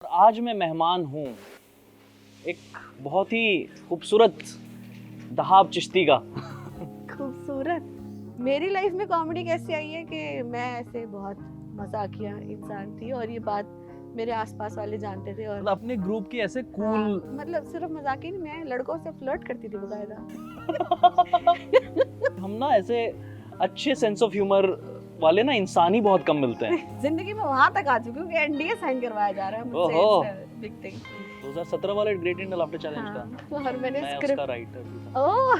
आज मैं मेहमान हूँ एक बहुत ही खूबसूरत दहाब चिश्ती का। खूबसूरत। मेरी लाइफ में कॉमेडी कैसे आई है कि मैं ऐसे बहुत मजाकिया इंसान थी और ये बात मेरे आसपास वाले जानते थे। और मतलब अपने ग्रुप की ऐसे हाँ, कूल मतलब सिर्फ मजाक ही नहीं, मैं लड़कों से फ्लर्ट करती थी बकायदा। हम ना ऐसे अच्छे सेंस ऑफ ह्यूमर वाले ना इंसान ही बहुत कम मिलते हैं। जिंदगी में वहां तक आ चुकी हूँ कि एनडीए साइन करवाया जा रहा है ओहो। मुझसे। Big thing. 2017 वाले ग्रेट इंडियन लाफ्टर चैलेंज का हाँ, और मैंने मैं उसका स्क्रिप्ट राइटर भी था। ओह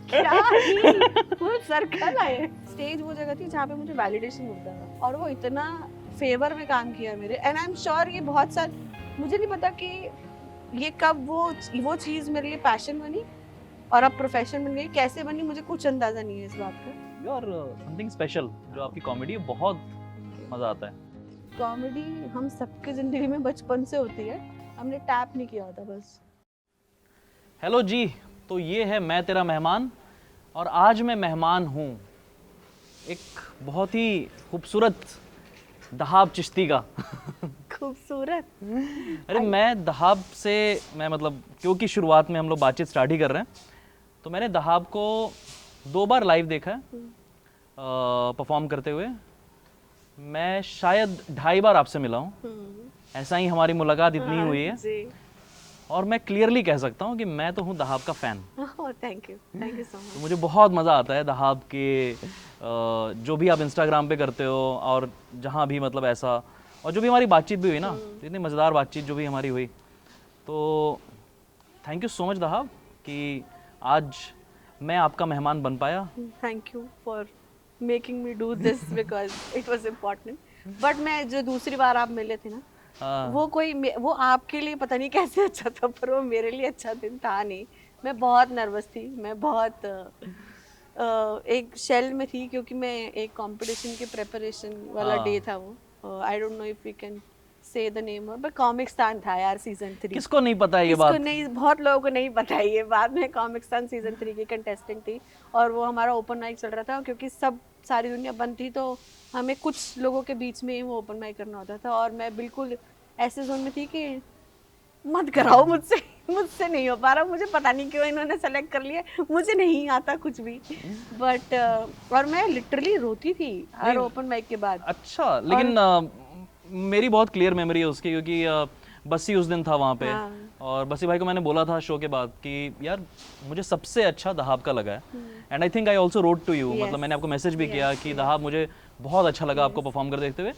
क्या ही फुल सर्कल आए। स्टेज वो जगह थी जहाँ पे मुझे वैलिडेशन मिलता था और वो इतना फेवर में काम किया मेरे। एंड आई एम श्योर ये बहुत साल, मुझे नहीं पता कि ये कब वो चीज़ मेरे लिए पैशन बनी और अब प्रोफेशन बन गई। कैसे बनी मुझे कुछ अंदाजा नहीं है इस बात का। You are something special. जो आपकी कॉमेडी है बहुत मजा आता है। कॉमेडी हम सबके जिंदगी में बचपन से होती है, हमने टैप नहीं किया होता बस। हेलो जी, तो ये है मैं तेरा मेहमान और आज मैं मेहमान हूँ एक बहुत ही खूबसूरत दहाब चिश्ती का। खूबसूरत। अरे मैं दहाब से मैं मतलब क्योंकि शुरुआत में हम लोग बातचीत स्टार्ट ही कर रहे हैं, तो मैंने दहाब को 2 बार लाइव देखा है परफॉर्म करते हुए। मैं शायद 2.5 बार आपसे मिला हूँ। ऐसा ही हमारी मुलाकात इतनी हुई है जी। और मैं क्लियरली कह सकता हूँ कि मैं तो हूँ दहाब का fan. Thank you so much. तो मुझे बहुत मज़ा आता है दहाब के जो भी आप इंस्टाग्राम पे करते हो और जहाँ भी मतलब ऐसा, और जो भी हमारी बातचीत भी हुई ना, तो इतनी मज़ेदार बातचीत जो भी हमारी हुई, तो थैंक यू सो मच दहाब कि आज मैं आपका मेहमान बन पाया। Thank you for making me do this because it was important. But मैं जो दूसरी बार आप मिले थे ना, वो आपके लिए पता नहीं कैसे अच्छा था, पर वो मेरे लिए अच्छा दिन था नहीं। मैं बहुत नर्वस थी, मैं बहुत एक शेल में थी क्योंकि मैं एक कंपटीशन के प्रिपरेशन वाला डे था वो। I don't know if we can say the name, और कॉमिक्स्तान था यार सीजन 3। किसको नहीं पता है ये किसको बात? नहीं, बहुत लोगों को नहीं पता है ये बात। मैं कॉमिक्स्तान सीजन 3 की कंटेस्टेंट थी और वो हमारा ओपन माइक चल रहा था क्योंकि सारी दुनिया बंद थी, तो हमें कुछ लोगों के बीच में ही वो ओपन माइक करना होता था। और मैं बिल्कुल ऐसे जोन में थी कि मत कराओ मुझसे, मुझसे नहीं हो पा रहा। मुझे पता नहीं क्यों इन्होंने सेलेक्ट कर लिया, मुझे नहीं आता कुछ भी। बट और मैं लिटरली रोती थी हर ओपन माइक के बाद। अच्छा, लेकिन मेरी बहुत क्लियर मेमोरी है उसकी, क्योंकि बस्सी उस दिन था वहाँ पे। हाँ। और बस्सी भाई को मैंने बोला था शो के बाद कि यार मुझे सबसे अच्छा दहाब का लगा है। And I think I also wrote to you, मतलब मैंने आपको मैसेज भी किया कि दहाब मुझे बहुत अच्छा लगा आपको परफॉर्म कर देखते हुए।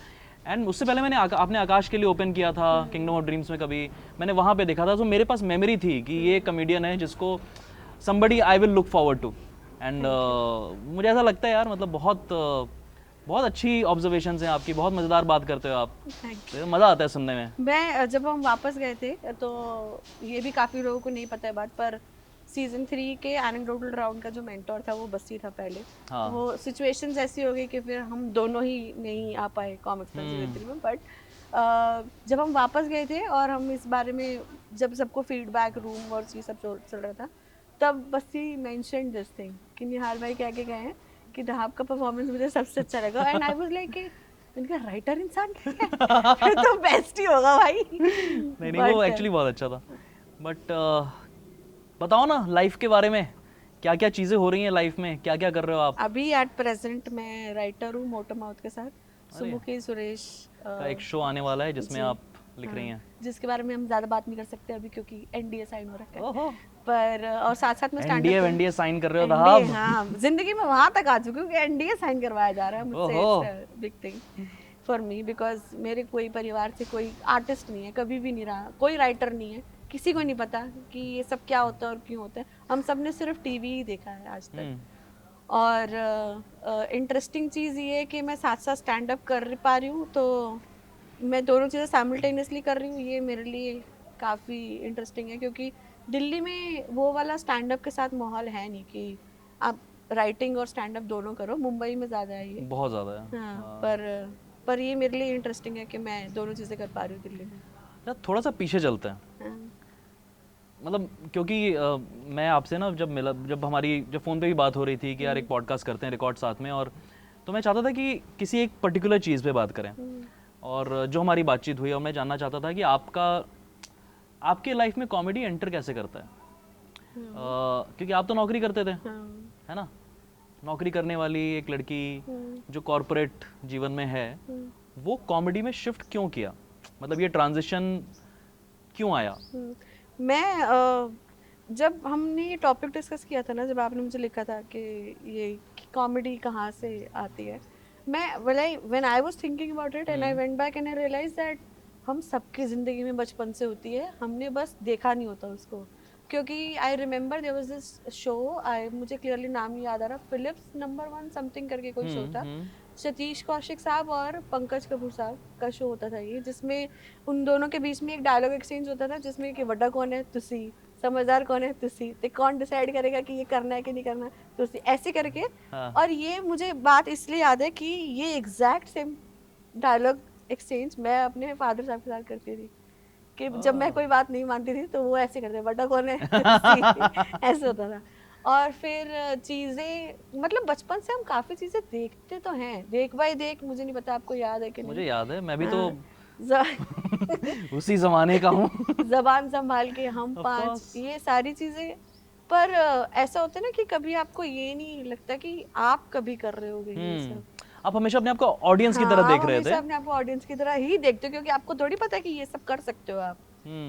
एंड उससे पहले मैंने आपने आकाश के लिए ओपन किया था किंगडम ऑफ ड्रीम्स में, कभी मैंने वहाँ पे देखा था, तो मेरे पास मेमोरी थी कि ये कॉमेडियन है जिसको somebody I will look forward to. And मुझे ऐसा लगता है यार, मतलब बहुत अच्छी ऑब्जर्वेशंस हैं आपकी, बहुत मज़ेदार बात करते हो आप, तो मज़ा आता है सुनने में। मैं जब हम वापस गए थे तो ये भी काफ़ी लोगों को नहीं पता है बात, पर सीजन 3 के एनेक्डोटल राउंड का जो मेंटोर था वो बस्सी था पहले। हाँ। वो सिचुएशंस ऐसी हो गई कि फिर हम दोनों ही नहीं आ पाए कॉमिक्स सीजन 3 में। बट जब हम वापस गए थे और हम इस बारे में जब सबको फीडबैक रूम और ये सब चल रहा था, तब बस्सी मेंशन दिस थिंग कि निहाल भाई कह के गए हैं कि दहाब का परफॉर्मेंस मुझे सबसे अच्छा लगा। एंड आई वाज लाइक इनका राइटर इंसान ठीक है, फिर तो बेस्ट ही होगा भाई। नहीं वो एक्चुअली बहुत अच्छा था। बट बताओ ना लाइफ के बारे में, क्या क्या चीज़ें हो रही हैं लाइफ में, क्या क्या कर रहे हो आप? अभी एट प्रेजेंट मैं राइटर हूँ मोटो माउथ के साथ, सुमुखी सुरेश का एक शो आने वाला है जिसमें आप लिख रही हैं। जिसके बारे में हम ज़्यादा बात नहीं कर सकते अभी क्योंकि एनडीए साइन हो रखा है। ओहो, पर और साथ साथ में एनडीए साइन कर रहे हो एनडीए, दहाब? हाँ जिंदगी में वहां तक आ चुकी हूँ कि एनडीए साइन करवाया जा रहा है मुझसे। Big thing for me because मेरे कोई परिवार से कोई आर्टिस्ट नहीं है, कभी भी नहीं रहा, कोई राइटर नहीं है, किसी को नहीं पता कि ये सब क्या होता है और क्यों होता है। हम सब ने सिर्फ टीवी ही देखा है आज तक। और इंटरेस्टिंग चीज़ ये है कि मैं साथ साथ स्टैंड अप कर पा रही हूँ, तो मैं दोनों चीज़ें साइमल्टेनियसली कर रही हूँ। ये मेरे लिए काफ़ी इंटरेस्टिंग है क्योंकि दिल्ली में वो वाला स्टैंड अप के साथ माहौल है नहीं कि आप राइटिंग और स्टैंड अप दोनों करो। मुंबई में ज़्यादा है ये, बहुत ज़्यादा है। हाँ। पर ये मेरे लिए इंटरेस्टिंग है कि मैं दोनों चीज़ें कर पा रही हूँ दिल्ली में। यार थोड़ा सा पीछे चलते हैं, हाँ। मतलब क्योंकि मैं आपसे ना जब हमारी जब फ़ोन पे भी बात हो रही थी कि यार एक पॉडकास्ट करते हैं रिकॉर्ड साथ में, और तो मैं चाहता था कि किसी एक पर्टिकुलर चीज़ पे बात करें। और जो हमारी बातचीत हुई, और मैं जानना चाहता था कि आपके लाइफ में कॉमेडी एंटर कैसे करता है? क्योंकि आप तो नौकरी करते थे, है ना? नौकरी करने वाली एक लड़की जो कॉर्पोरेट जीवन में है, वो कॉमेडी में शिफ्ट क्यों किया? मतलब ये ट्रांजिशन क्यों आया? मैं जब हमने ये टॉपिक डिस्कस किया था ना, जब आपने मुझे लिखा था कि ये कॉमेडी कहाँ से आती है, मैं when I was thinking about it and I went back and I realise that हम सबकी ज़िंदगी में बचपन से होती है, हमने बस देखा नहीं होता उसको। क्योंकि I remember there was this show, मुझे क्लियरली नाम नहीं याद आ रहा, फिलिप्स नंबर 1 समथिंग करके कोई शो था, सतीश कौशिक साहब और पंकज कपूर साहब का शो होता था ये, जिसमें उन दोनों के बीच में एक डायलॉग एक्सचेंज होता था, जिसमें कि वड्डा कौन है? तुसी। समझदार कौन है? तुसी। तो कौन डिसाइड करेगा कि ये करना है कि नहीं करना? तुसी। ऐसे करके। हाँ. और ये मुझे बात इसलिए याद है कि ये एग्जैक्ट सेम डायलॉग एक्सचेंज मैं अपने फादर साहब के साथ करती थी, कि जब मैं कोई बात नहीं मानती थी तो वो ऐसे करते, बड़ा कौन है? ऐसे होता था। और फिर चीज़ें, मतलब बचपन से हम काफ़ी चीज़ें देखते तो हैं, देख बाई देख, मुझे नहीं पता आपको याद है कि नहीं? मुझे याद है, मैं भी तो उसी जमाने का हूँ। जबान संभाल के, हम पांच, ये सारी चीज़ें। पर ऐसा होता है ना कि कभी आपको ये नहीं लगता कि आप कभी कर रहे होगे ये सब। आप हमेशा अपने आप को ऑडियंस की तरह देख रहे थे? अपने आप को ऑडियंस की तरह ही देखते हो, क्योंकि आपको थोड़ी पता है कि ये सब कर सकते हो आप।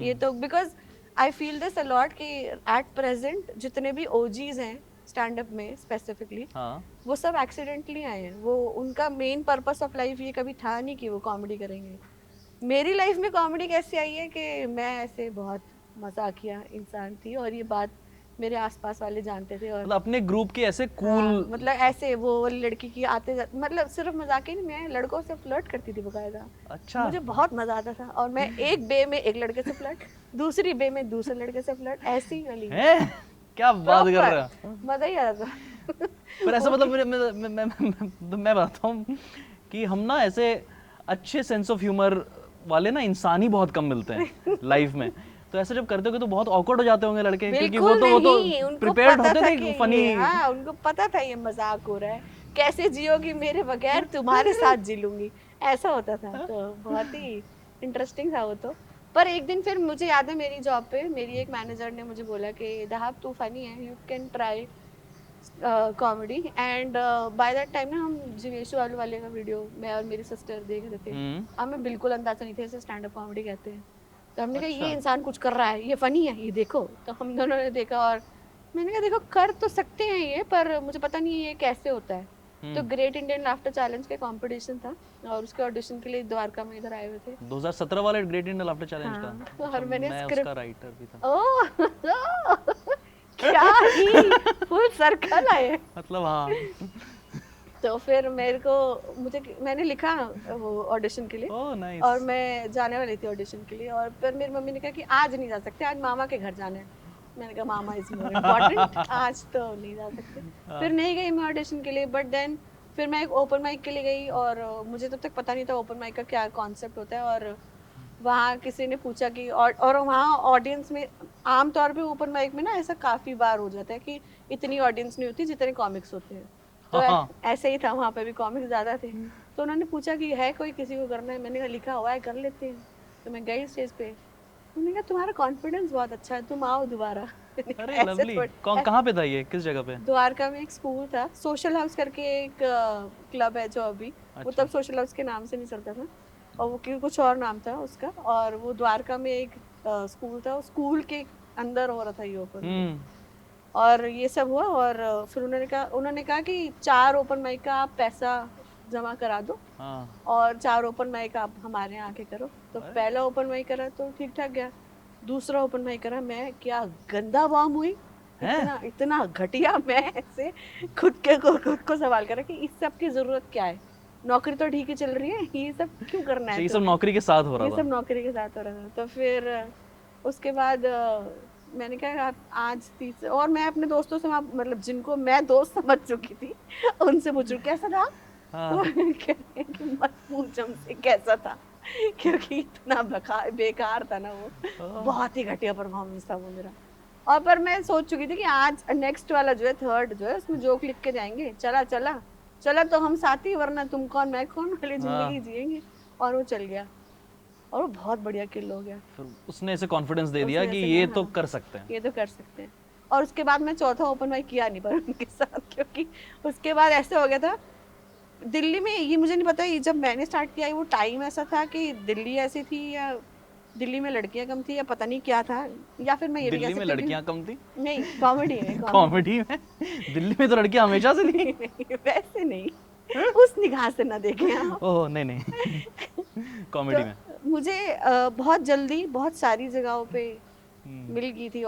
ये तो because I feel this a lot कि एट प्रेजेंट जितने भी ओजीज हैं स्टैंड अप में स्पेसिफिकली, वो सब एक्सीडेंटली आए हैं। वो उनका मेन पर्पस ऑफ लाइफ ये कभी था नहीं कि वो कॉमेडी करेंगे। मेरी लाइफ में कॉमेडी कैसे आई है कि मैं ऐसे बहुत मजाकिया इंसान थी, और ये बात मेरे आसपास वाले जानते थे। और मतलब अपने ग्रुप के ऐसे कूल, मतलब ऐसे वो लड़की की आते जाते, मतलब सिर्फ मजाक ही नहीं, मैं लड़कों से फ्लर्ट करती थी बकायदा। अच्छा। मुझे बहुत मजा आता था, और मैं एक बे में एक लड़के से फ्लर्ट, दूसरी बे में दूसरे लड़के से फ्लर्ट, ऐसी वाली है। क्या बात कर रहा है, मजा ही आता था। पर ऐसा मतलब मैं बताता हूँ कि हम ना ऐसे अच्छे सेंस ऑफ ह्यूमर वाले ना इंसान ही बहुत कम मिलते हैं लाइफ में। तो ऐसे जब करते हो तो बहुत ऑकवर्ड हो जाते होंगे लड़के, क्योंकि वो तो प्रिपेयर्ड होते थे फनी। हाँ, उनको पता था ये मजाक हो रहा है, कैसे जियोगी मेरे बगैर, तुम्हारे साथ जी लूंगी, ऐसा होता था। तो बहुत ही इंटरेस्टिंग था वो तो। पर एक दिन फिर मुझे याद है, मेरी जॉब पे मेरी एक मैनेजर ने मुझे बोला कि दहाब तू फनी है, you can try comedy. And by that time ना हम जिवेशु आलू वाले का वीडियो मैं और मेरी सिस्टर देख रहे थे। हमें बिल्कुल अंदाजा नहीं था इसे स्टैंड अप कॉमेडी कहते हैं। तो हमने कहा ये इंसान कुछ कर रहा है, ये फनी है, ये देखो। तो हम दोनों ने देखा और मैंने कहा देखो कर तो सकते हैं ये, पर मुझे पता नहीं ये कैसे होता है। तो ग्रेट इंडियन लाफ्टर चैलेंज के कंपटीशन था, और उसके ऑडिशन के लिए द्वारका में इधर आए हुए थे। 2017 वाले ग्रेट इंडियन लाफ्टर चैलेंज का। तो हर मैंने स्क्रिप्ट, उसका राइटर भी था। ओह क्या ही फुल सर्कल आए, मतलब हाँ। तो फिर मैंने लिखा वो ऑडिशन के लिए। nice. और मैं जाने वाली थी ऑडिशन के लिए, और फिर मेरी मम्मी ने कहा कि आज नहीं जा सकते, आज मामा के घर जाना है। मैंने कहा मामा इज मोर इम्पोर्टेंट, आज तो नहीं जा सकते। फिर नहीं गई मैं ऑडिशन के लिए। बट देन फिर मैं एक ओपन माइक के लिए गई, और मुझे तब तक पता नहीं था ओपन माइक का क्या कॉन्सेप्ट होता है। और वहाँ किसी ने पूछा कि और वहाँ ऑडियंस में आमतौर पे ओपन माइक में ना ऐसा काफ़ी बार हो जाता है कि इतनी ऑडियंस नहीं होती जितने कॉमिक्स होते हैं। तो ऐसे ही था, वहाँ पे भी कॉमिक्स ज़्यादा थे। तो उन्होंने पूछा कि है कोई, किसी को करना है? मैंने कहा लिखा हुआ है, कर लेते हैं। तो मैं गई स्टेज पे, उन्होंने कहा तुम्हारा कॉन्फिडेंस बहुत अच्छा है, तुम आओ दोबारा। अरे लवली। कहाँ पे था ये, किस जगह पे? द्वारका में एक स्कूल था, सोशल हाउस करके एक क्लब है जो अभी, वो तब सोशल हाउस के नाम से नहीं चलता था, और वो कुछ और नाम था उसका। और वो द्वारका में एक स्कूल था, स्कूल के अंदर हो रहा था ये ओपन। और ये सब हुआ, और फिर उन्होंने कहा कि 4 ओपन माइक का आप पैसा जमा करा दो, और 4 ओपन माइक आप हमारे यहाँ आके करो। तो पहला ओपन माइक करा तो ठीक ठाक गया, दूसरा ओपन माइक करा, मैं क्या गंदा बॉम्ब हुई, इतना घटिया। मैं ऐसे खुद को सवाल करा कि इस सब की जरूरत क्या है, नौकरी तो ठीक ही चल रही है, ये सब क्यों करना है? ये सब नौकरी के साथ हो रहा था। ये सब नौकरी के साथ हो रहा था। तो फिर उसके बाद मैंने कहा आज और मैं अपने दोस्तों से, मतलब जिनको मैं दोस्त समझ चुकी थी, उनसे पूछूं कैसा था। मत पूछ हमसे कैसा था, क्योंकि इतना बेकार था ना वो, बहुत ही घटिया परफॉर्मेंस था वो मेरा। और पर मैं सोच चुकी थी कि आज नेक्स्ट वाला जो है, थर्ड जो है, उसमें जोक लिख के जाएंगे, चला तो हम साथी, वरना तुम कौन मैं कौन वाली जिंदगी जिएंगे। और वो चल गया और वो बहुत बढ़िया किल हो गया। फिर उसने ऐसे कॉन्फिडेंस दे दिया उसने कि ऐसे ये कहा, तो हाँ, कर सकते हैं। ये तो कर सकते हैं। और उसके बाद मैं चौथा ओपन माइक किया नहीं पर उनके साथ, क्योंकि उसके बाद ऐसे हो गया था दिल्ली में, ये मुझे नहीं पता, ये जब मैंने स्टार्ट किया वो टाइम ऐसा था कि दिल्ली ऐसी थी या दिल्ली में लड़कियां कम थी या पता नहीं क्या था, या फिर मैं ये भी कह दिल्ली में सकती हूँ लड़कियां कम थी? कि नहीं, कॉमेडी में कॉमेडी में? दिल्ली में तो लड़कियां हमेशा से थी। नहीं, वैसे नहीं, उस निगाह से ना देखें आप। ओह नहीं नहीं, कॉमेडी में। तो मुझे बहुत जल्दी बहुत सारी जगहों पे मिल गई थी,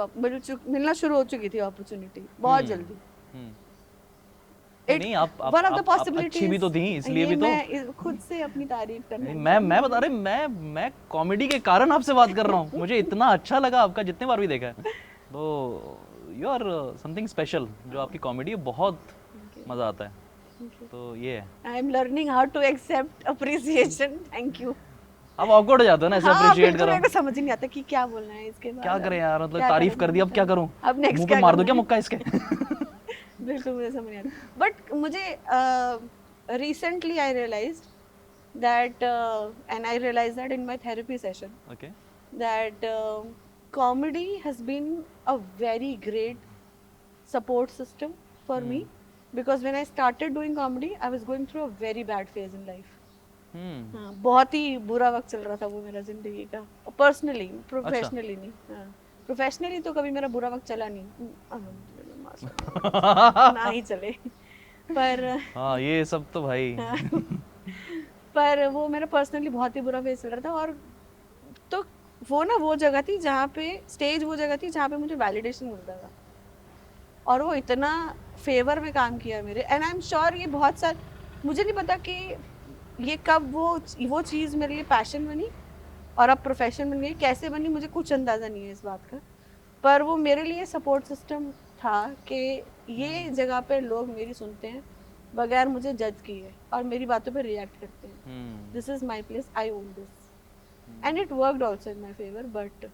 मिलना शुरू हो चुकी थी अपॉर्चुनिटी बहुत जल्दी। नहीं आप वन ऑफ द आप अच्छी भी तो थी, इसलिए भी तो मैं खुद से अपनी तारीफ करना मैं बता रहे, मैं कॉमेडी के कारण आपसे बात कर रहा हूँ। मुझे इतना अच्छा लगा आपका, जितने बार भी देखा है, तो यू आर समथिंग स्पेशल। जो आपकी कॉमेडी है बहुत मजा आता है, तो ये है। I am learning how to accept appreciation, thank you. आप ऑकवर्ड हो जाते हो ना ऐसे अप्रिशिएट करो। मेरे को समझ ही नहीं आता कि क्या बोलना है इसके बाद। क्या करें यार, मतलब तारीफ कर दी, अब क्या करूं? अब नेक्स्ट मुंह पे मार दो क्या मुक्का इसके? बिल्कुल मुझे समझ नहीं आता। बट मुझे recently I realised that and I realised that in my therapy session okay, that comedy has been a very great support system for me, because when I started doing comedy I was going through a very bad phase in life. हाँ, बहुत ही बुरा वक्त चल रहा था वो मेरा जिंदगी का, पर्सनली, प्रोफेशनली नहीं। हाँ, प्रोफेशनली तो कभी मेरा बुरा वक्त चला नहीं, ना ही चले, पर हाँ ये सब तो भाई पर वो मेरा पर्सनली बहुत ही बुरा फेज चल रहा था। और तो वो ना वो जगह थी जहाँ पे स्टेज, वो जगह थी जहाँ पे मुझे वैलिडेशन मिलता था, और वो इतना फेवर में काम किया मेरे। एंड आई एम श्योर ये बहुत सारे, मुझे नहीं पता कि ये कब वो चीज़ मेरे लिए पैशन बनी और अब प्रोफेशन बन गई, कैसे बनी मुझे कुछ अंदाज़ा नहीं है इस बात का, पर वो मेरे लिए सपोर्ट सिस्टम था कि ये जगह पे लोग मेरी सुनते हैं बगैर मुझे जज किए और मेरी बातों पे रिएक्ट करते हैं। This is my place, I own this, and it worked also in my favour. But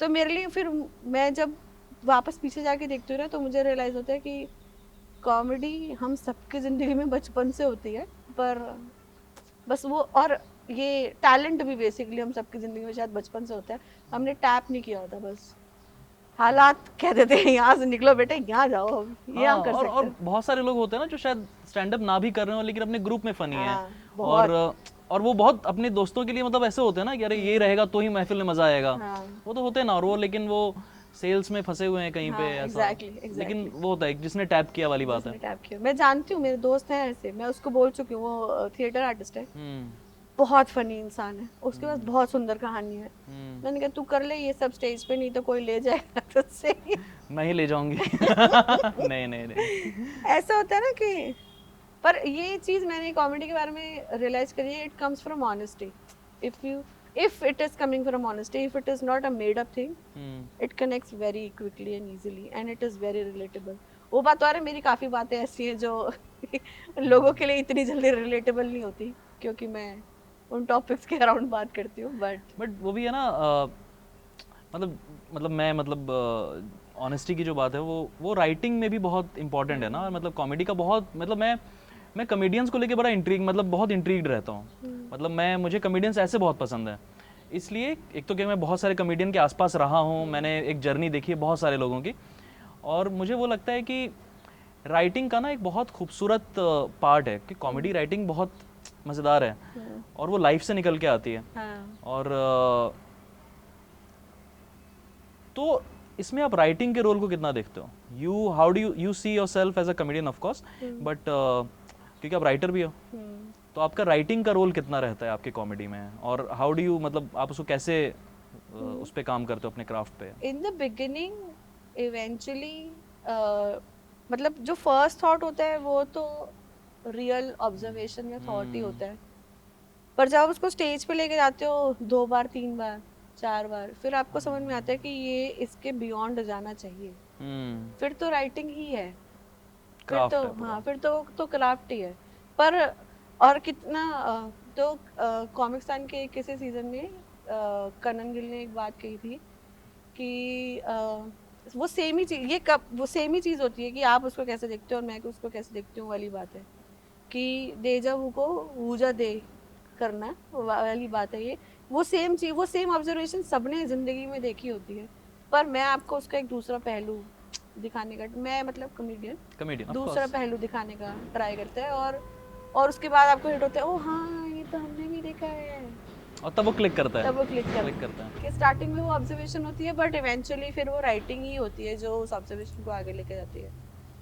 तो मेरे लिए फिर मैं जब वापस पीछे जाके देखती हूँ ना, तो मुझे रियलाइज़ होता है कि कॉमेडी हम सबकी ज़िंदगी में बचपन से होती है, पर बस वो, और ये टैलेंट भी बेसिकली हम सबकी ज़िंदगी में शायद बचपन से होता है, हमने टैप नहीं किया होता, बस हालात कह देते हैं यहाँ से निकलो बेटे, यहाँ जाओ, ये हम कर सकते हैं। और बहुत सारे लोग होते हैं ना जो शायद स्टैंड अप ना भी कर रहे हो लेकिन अपने ग्रुप में फनी है, और वो बहुत अपने दोस्तों के लिए मतलब ऐसे होते हैं ना कि अरे ये रहेगा तो ही महफिल में मजा आएगा। वो तो होते हैं ना, और वो लेकिन वो सेल्स में फंसे हुए हैं कहीं पे ऐसा। exactly. लेकिन वो होता है जिसने टैप किया वाली बात है। टैप किया, मैं जानती हूँ, मेरे दोस्त हैं ऐसे, मैं उसको बोल चुकी हूँ, वो थिएटर आर्टिस्ट है, बहुत फनी इंसान है, उसके पास बहुत सुंदर कहानी है। मैंने कहा तू कर ले ये सब स्टेज पे, नहीं तो कोई ले जाएगा तुझसे। मैं ही ले जाऊंगी। नहीं नहीं नहीं, ऐसा होता है ना कि, पर ये चीज मैंने कॉमेडी के बारे में रियलाइज करी है, it comes from honesty. if it is coming from honesty, if it is not a made up thing, it connects very quickly and easily and it is very relatable. वो बात और है, मेरी काफ़ी बातें ऐसी हैं जो लोगों के लिए इतनी जल्दी रिलेटेबल नहीं होती, क्योंकि मैं उन टॉपिक्स के अराउंड बात करती हूँ। बट वो भी है ना, मतलब ऑनेस्टी की जो बात है वो राइटिंग में भी बहुत इंपॉर्टेंट है ना। मतलब कॉमेडी का बहुत, मतलब मैं कॉमेडियंस को लेके बड़ा बहुत इंट्रीग्ड रहता हूँ। मतलब मुझे कॉमेडियंस ऐसे बहुत पसंद है, इसलिए एक तो कि मैं बहुत सारे कॉमेडियन के आसपास रहा हूँ, मैंने एक जर्नी देखी है बहुत सारे लोगों की, और मुझे वो लगता है कि राइटिंग का ना एक बहुत खूबसूरत पार्ट है कि कॉमेडी राइटिंग बहुत मज़ेदार है और वो लाइफ से निकल के आती है। और तो इसमें आप राइटिंग के रोल को कितना देखते हो? How do you see yourself as a comedian of course, but क्योंकि आप राइटर भी हो, तो आपका राइटिंग का रोल कितना रहता है आपकी कॉमेडी में, और हाउ डू यू, मतलब आप उसको कैसे उस पे काम करते हो अपने क्राफ्ट पे? इन द बिगिनिंग इवेंचुअली मतलब जो फर्स्ट थॉट होता है वो तो रियल ऑब्जर्वेशन या थॉट ही होता है, पर जब उसको स्टेज पे लेके जाते हो 2 बार 3 बार 4 बार, फिर आपको समझ में आता है कि ये इसके बियॉन्ड जाना चाहिए, फिर तो राइटिंग ही है, फिर तो हाँ, फिर तो क्राफ्ट ही है। पर और कितना तो कॉमिक्सान के किसी सीजन में कनन गिल ने एक बात कही थी कि वो सेम ही चीज़, वो सेम ही चीज़ होती है कि आप उसको कैसे देखते हो और मैं उसको कैसे देखती हूँ वाली बात है कि देजा वो को वूजा दे, करना है, वो वाली बात है ये। वो सेम चीज, वो सेम ऑब्जर्वेशन सबने जिंदगी में देखी होती है, पर मैं आपको उसका एक दूसरा पहलू दिखाने का, मैं मतलब कॉमेडियन दूसरा पहलू दिखाने का ट्राई करता है, और उसके बाद आपको हिट होता है, ओ हाँ ये तो हमने भी देखा है, और तब वो क्लिक करता है, तब वो क्लिक करता है कि स्टार्टिंग में वो ऑब्जर्वेशन होती है, बट इवेंचुअली फिर वो राइटिंग ही होती है जो उस ऑब्जर्वेशन को आगे लेके जाती है।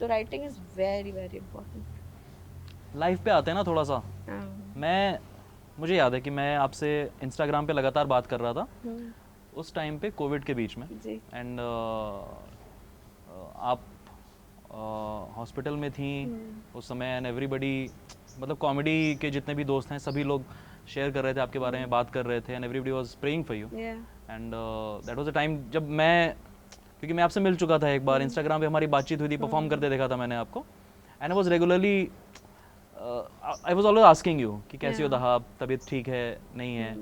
तो writing is very very important. Life पे आते हैं ना थोड़ा सा। मुझे याद है कि मैं आपसे इंस्टाग्राम पे लगातार बात कर रहा था उस टाइम पे, कोविड के बीच में, एंड आप हॉस्पिटल में थी उस समय, एंड एवरीबडी, मतलब कॉमेडी के जितने भी दोस्त हैं सभी लोग शेयर कर रहे थे आपके बारे में, बात कर रहे थे, and everybody was praying for you, and that was a time जब मैं, क्योंकि मैं आपसे मिल चुका था एक बार, इंस्टाग्राम पे हमारी बातचीत हुई थी, परफॉर्म करते देखा था मैंने आपको, and I was regularly, I was always asking you कि कैसी हो दहाब, तबीयत ठीक है नहीं है।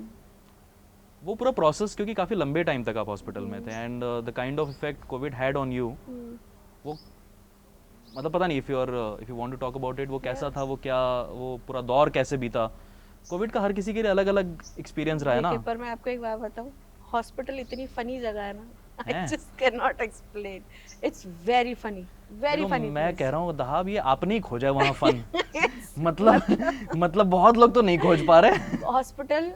वो पूरा प्रोसेस, क्योंकि काफ़ी लंबे टाइम तक आप हॉस्पिटल में थे, and the kind of effect covid had on you, वो मतलब पता नहीं, if you want to talk about it, वो कैसा था, वो क्या, वो पूरा दौर कैसे बीता? कोविड का हर किसी के लिए अलग अलग एक्सपीरियंस रहा है ना। पर मैं आपको एक बात बताऊं, हॉस्पिटल इतनी फनी जगह है ना, I just cannot explain. It's very funny, very funny. मैं कह रहा हूँ दहाब, ये आपने ही खोजा है वहाँ फन। मतलब बहुत लोग तो नहीं खोज पा रहे। हॉस्पिटल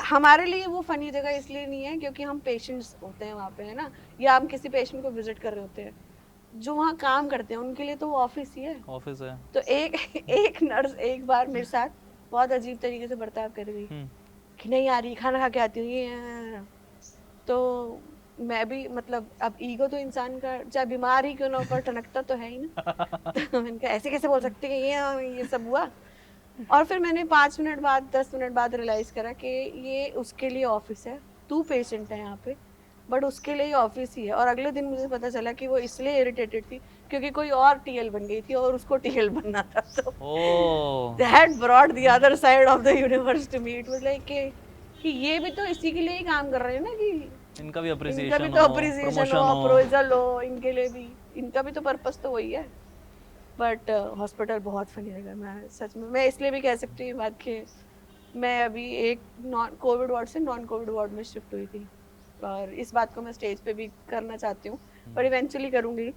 हमारे लिए वो फनी जगह इसलिए नहीं है क्योंकि हम पेशेंट्स होते हैं वहाँ पे, है ना, या हम किसी पेशेंट को विजिट कर रहे होते हैं। जो वहाँ काम करते हैं उनके लिए तो वो ऑफिस ही है, ऑफिस है। तो एक नर्स एक बार मेरे साथ बहुत अजीब तरीके से बर्ताव कर रही कि नहीं आ रही, खाना खा के आती हूँ, तो मैं भी मतलब अब ईगो तो इंसान का चाहे बीमार ही क्यों ना ऊपर टनकता तो है ही ना। तो मैंने कहा ऐसे कैसे बोल सकते हैं, ये सब हुआ। और फिर मैंने 5 मिनट बाद 10 मिनट बाद रियलाइज करा कि ये उसके लिए ऑफिस है, तू पेशेंट है यहाँ पे, बट उसके लिए ऑफिस ही है। और अगले दिन मुझे पता चला कि वो इसलिए इरिटेटेड थी क्योंकि कोई और टीएल बन गई थी और उसको टीएल बनना था। तो that brought the other side of the universe to me. It was like कि ये भी तो इसी के लिए ही काम कर रहे हैं ना, कि इनका भी अप्रिसिएशन हो, अप्रोचल हो, इनके लिए भी, इनका भी तो पर्पस तो वही है। बट हॉस्पिटल बहुत फनी लगा। मैं सच में, मैं इसलिए भी कह सकती हूँ बात कि मैं अभी एक नॉन कोविड वार्ड से नॉन कोविड वार्ड में शिफ्ट हुई थी, और इस बात को मैं स्टेज पे भी करना चाहती हूँ, पर इवेंचुअली करूँगी।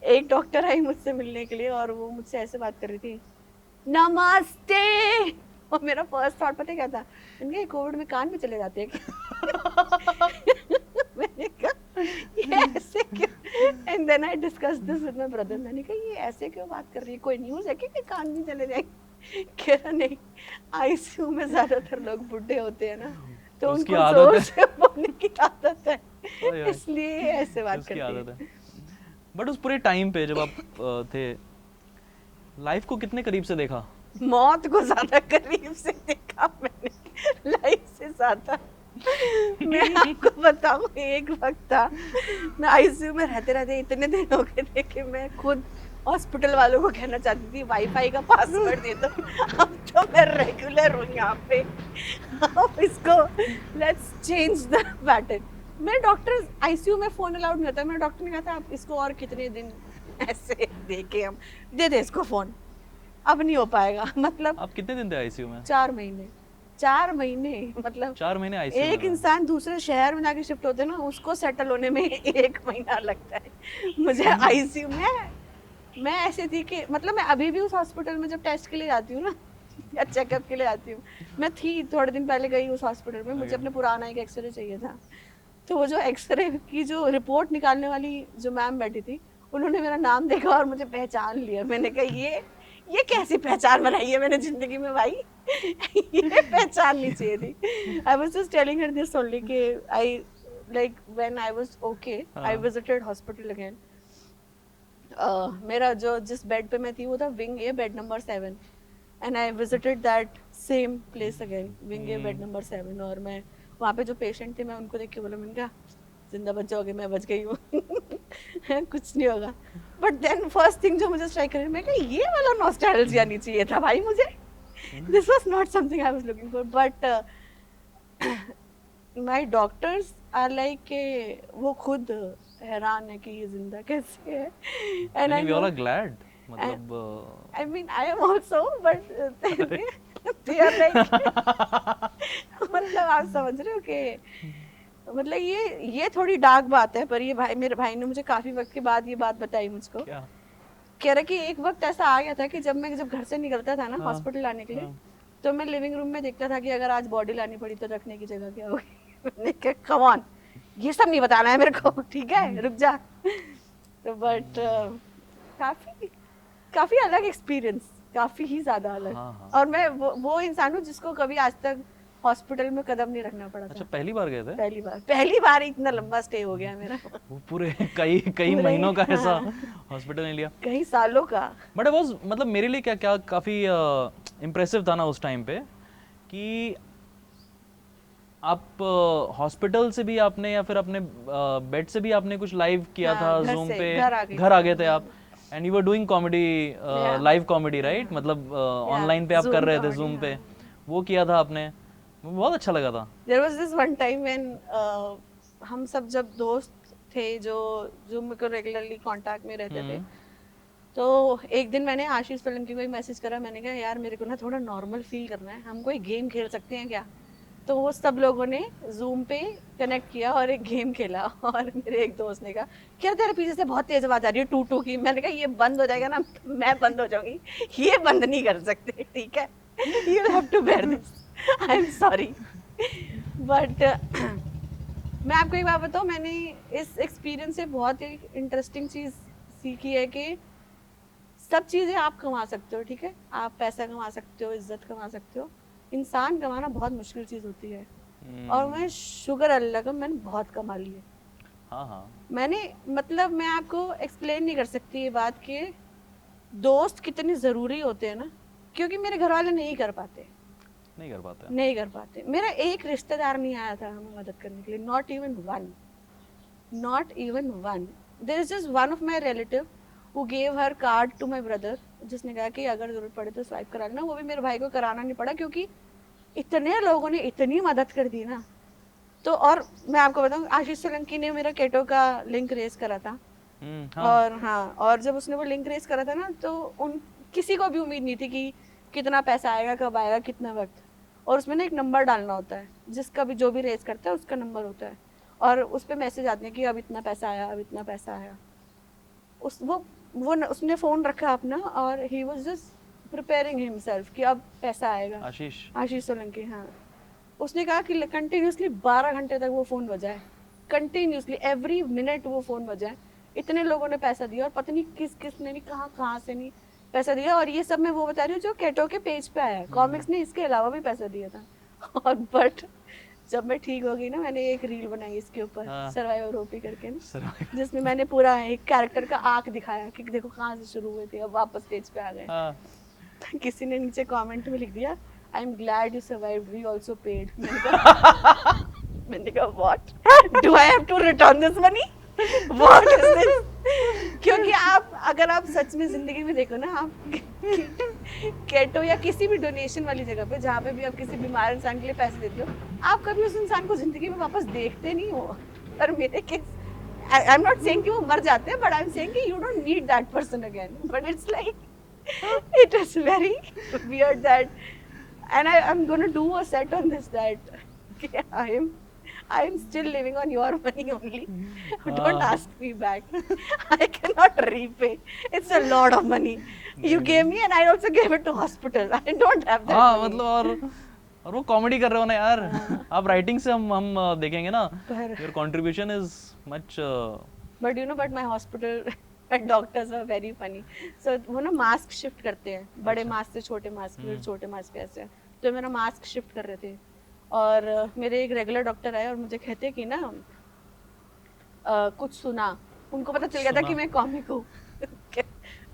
एक डॉक्टर आई मुझसे मिलने के लिए और वो मुझसे ऐसे बात कर रही थी, नमस्ते। और मेरा फर्स्ट थॉट पता क्या था, इनके कोविड में कान भी चले जाते हैं क्या? मैंने कहा ये ऐसे क्यों? And then I discuss this with my brother. मैंने कहा ये ऐसे क्यों बात कर रही है, कोई न्यूज़ है कि कान भी चले जाएंगे? कह रहा नहीं, आईसीयू में ज्यादातर लोग बुढ़े होते हैं ना, तो उनकी जोर से बोलने की आदत है, इसलिए ऐसे बात करते हैं। बट उस पूरे टाइम पे जब आप थे, लाइफ को कितने करीब से देखा? मौत को ज्यादा करीब से देखा मैंने लाइफ से ज्यादा। मैं आपको बताऊं, एक वक्त था मैं आईसीयू में रहते रहते इतने दिन हो गए थे कि मैं खुद हॉस्पिटल वालों को कहना चाहती थी वाईफाई का पासवर्ड दे दो, अब तो मैं रेगुलर हूँ यहाँ पे, अब इसको लेट्स चेंज द पैटर्न। मैं डॉक्टर, आईसीयू में फोन अलाउड नहीं होता, मैं डॉक्टर ने कहा था आप इसको और कितने दिन ऐसे देके हम दे दे इसको फोन, अब नहीं हो पाएगा। मतलब आप कितने दिन थे आईसीयू में? 4 महीने। 4 महीने मतलब 4 महीने आईसीयू एक इंसान दूसरे शहर में जाके शिफ्ट होते ना, उसको सेटल होने में 1 महीना लगता है। मुझे आईसीयू में मैं ऐसे थी कि मतलब मैं अभी भी उस हॉस्पिटल में जब टेस्ट के लिए जाती हूँ ना या चेकअप के लिए जाती हूँ, मैं थी थोड़े दिन पहले गई उस हॉस्पिटल में, मुझे अपने पुराना एक एक्सरे चाहिए था, तो वो जो एक्सरे की जो रिपोर्ट निकालने वाली जो मैम बैठी थी, उन्होंने मेरा नाम देखा और मुझे पहचान लिया। मैंने कहा ये कैसी पहचान बनाई है मैंने जिंदगी में भाई, ये पहचान नहीं चाहिए थी। I was just telling her this only कि I like when I was okay I visited hospital again. मेरा जो जिस बेड पे मैं थी वो था wing A bed number 7, and I visited that same place again, wing A bed number 7। और मैं वहाँ पे जो पेशेंट थे, मैं उनको देख के बोला, मैंने कहा जिंदा बच जाओगे, मैं बच गई हूँ। कुछ नहीं होगा। बट देन फर्स्ट थिंग जो मुझे स्ट्राइक करे, मैं कहा ये वाला नॉस्टैल्जिया नहीं चाहिए था भाई मुझे, this was not something I was looking for. But my doctors are like वो खुद हैरान है कि ये जिंदा कैसे है, and I we all are glad, मतलब I mean I am also, but They are like मतलब आप समझ रहे हो कि मतलब ये थोड़ी डार्क बात है, पर ये भाई, मेरे भाई ने मुझे काफी वक्त के बाद ये बात बताई मुझको। क्या? कह रहा कि एक वक्त ऐसा आ गया था कि जब घर से निकलता था ना हाँ, हॉस्पिटल आने के लिए, हाँ। तो मैं लिविंग रूम में देखता था कि अगर आज बॉडी लानी पड़ी तो रखने की जगह क्या होगी। मैंने कहा कम ऑन, ये सब नहीं बताना है मेरे को, ठीक है रुक जा। तो बट काफी काफी अलग एक्सपीरियंस, काफी ही ज्यादा अलग। हाँ, हाँ। और मैं वो इंसान हूँ जिसको कभी आज तक हॉस्पिटल में कदम नहीं रखना पड़ा अच्छा, था। पहली बार गए थे? पहली बार इतना लंबा स्टे हो गया मेरा। वो पूरे कई पूरे, महीनों का ऐसा हाँ। हॉस्पिटल नहीं लिया? कई सालों का। बट वाज मतलब मेरे लिए क्या क्या काफ़ी इम्प्रेसिव था ना उस टाइम पे, कि आप हॉस्पिटल से भी आपने या फिर अपने बेड से भी आपने कुछ लाइव किया हाँ, था घर जूम से, पे, घर आ गए थे आप, and you were doing comedy, live comedy, right? मतलब ऑनलाइन पे आप कर रहे थे जूम पे, वो किया था आपने, बहुत अच्छा लगा था। There was this one time when हम सब जब दोस्त थे जो जूम को रेगुलरली कांटेक्ट में रहते थे, तो एक दिन मैंने आशीष सोलंकी को ही मैसेज करा, मैंने कहा यार मेरे को ना थोड़ा नॉर्मल फील करना है, हम कोई गेम खेल सकते हैं क्या? तो वो सब लोगों ने जूम पे कनेक्ट किया और एक गेम खेला। और मेरे एक दोस्त ने कहा क्या तेरे पीछे से बहुत तेज आवाज आ रही है टू टू की। मैंने कहा ये बंद हो जाएगा ना मैं बंद हो जाऊंगी, ये बंद नहीं कर सकते, ठीक है, you have to bear this, I am sorry. But मैं आपको एक बात बताऊँ, मैंने इस एक्सपीरियंस से बहुत ही इंटरेस्टिंग चीज़ सीखी है कि सब चीज़ें आप कमा सकते हो, ठीक है, आप पैसा कमा सकते हो, इज्जत कमा सकते हो, इंसान कमाना बहुत मुश्किल चीज़ होती है। और मैं शुक्र अल्लाह का मैंने बहुत कमा ली है। हाँ हाँ, मैंने मतलब मैं आपको एक्सप्लेन नहीं कर सकती ये बात कि दोस्त कितने ज़रूरी होते हैं ना, क्योंकि मेरे घर वाले नहीं कर पाते। नहीं कर पाते। मेरा एक रिश्तेदार नहीं आया था हमें मदद करने के लिए, not even one. There is just one of my relative who gave her card to my brother, जिसने कहा कि अगर जरूरत पड़े तो स्वाइप करा लेना। वो भी मेरे भाई को कराना नहीं पड़ा क्योंकि इतने लोगों ने इतनी मदद कर दी ना। तो और मैं आपको बताऊं, आशीष सोलंकी ने मेरा केटो का लिंक रेस करा था। हाँ। और हाँ, और जब उसने वो लिंक रेस करा था ना, तो उन किसी को भी उम्मीद नहीं थी कि कितना पैसा आएगा, कब आएगा, कितना वक्त। और उसमें ना एक नंबर डालना होता है, जिसका भी जो भी रेस करता है उसका नंबर होता है, और उस पर मैसेज आते हैं कि अब इतना पैसा आया, अब इतना पैसा आया। उसने फ़ोन रखा अपना और he was just preparing himself कि अब पैसा आएगा। आशीष सोलंकी, हाँ। उसने कहा कि कंटिन्यूसली 12 घंटे तक वो फ़ोन बजाए, कंटिन्यूसली एवरी मिनट वो फ़ोन बजाए। इतने लोगों ने पैसा दिया और पता नहीं किस ने नहीं, कहाँ से नहीं पैसा दिया। और ये सब मैं वो बता रही हूँ जो केटो के पेज पे आया है। कॉमिक्स ने इसके अलावा भी पैसा दिया था। और बट जब मैं ठीक हो गई ना, मैंने एक रील बनाई इसके ऊपर, सर्वाइवर ओपी करके ना, जिसमें मैंने पूरा एक कैरेक्टर का आर्क दिखाया कि देखो कहाँ से शुरू हुए थे, अब वापस स्टेज पे आ गए। किसी ने नीचे कमेंट में लिख दिया, I am glad you survived, we also paid. मैंने कहा what, do I have to return this money, what is this? क्योंकि अगर आप सच में जिंदगी में देखो ना, आप केटो या किसी भी डोनेशन वाली जगह पे जहाँ पे भी आप किसी बीमार इंसान के लिए पैसे देते हो, आप कभी उस इंसान को जिंदगी में वापस देखते नहीं हो। और मेरे case, I am not saying कि वो मर जाते हैं, बट आई एम सेइंग कि you don't need that person again. But it's like it is very weird that, and I am gonna do a set on this that I am still living on your money only. Don't ask me back. I cannot repay. It's a lot of money. You gave me and I also gave it to hospital. I don't have that money. मतलब और वो comedy कर रहे हो ना यार। आप writing से हम देखेंगे ना, your contribution is much but you know, but my hospital doctors are very funny. So वो ना मास्क शिफ्ट करते हैं, बड़े मास्क से छोटे मास्क, फिर छोटे मास्क पे ऐसे। तो मेरा मास्क शिफ्ट कर रहे थे और मेरे एक रेगुलर डॉक्टर आए और मुझे कहते कि ना कुछ सुना, उनको पता चल गया था कि मैं कॉमिक हूँ।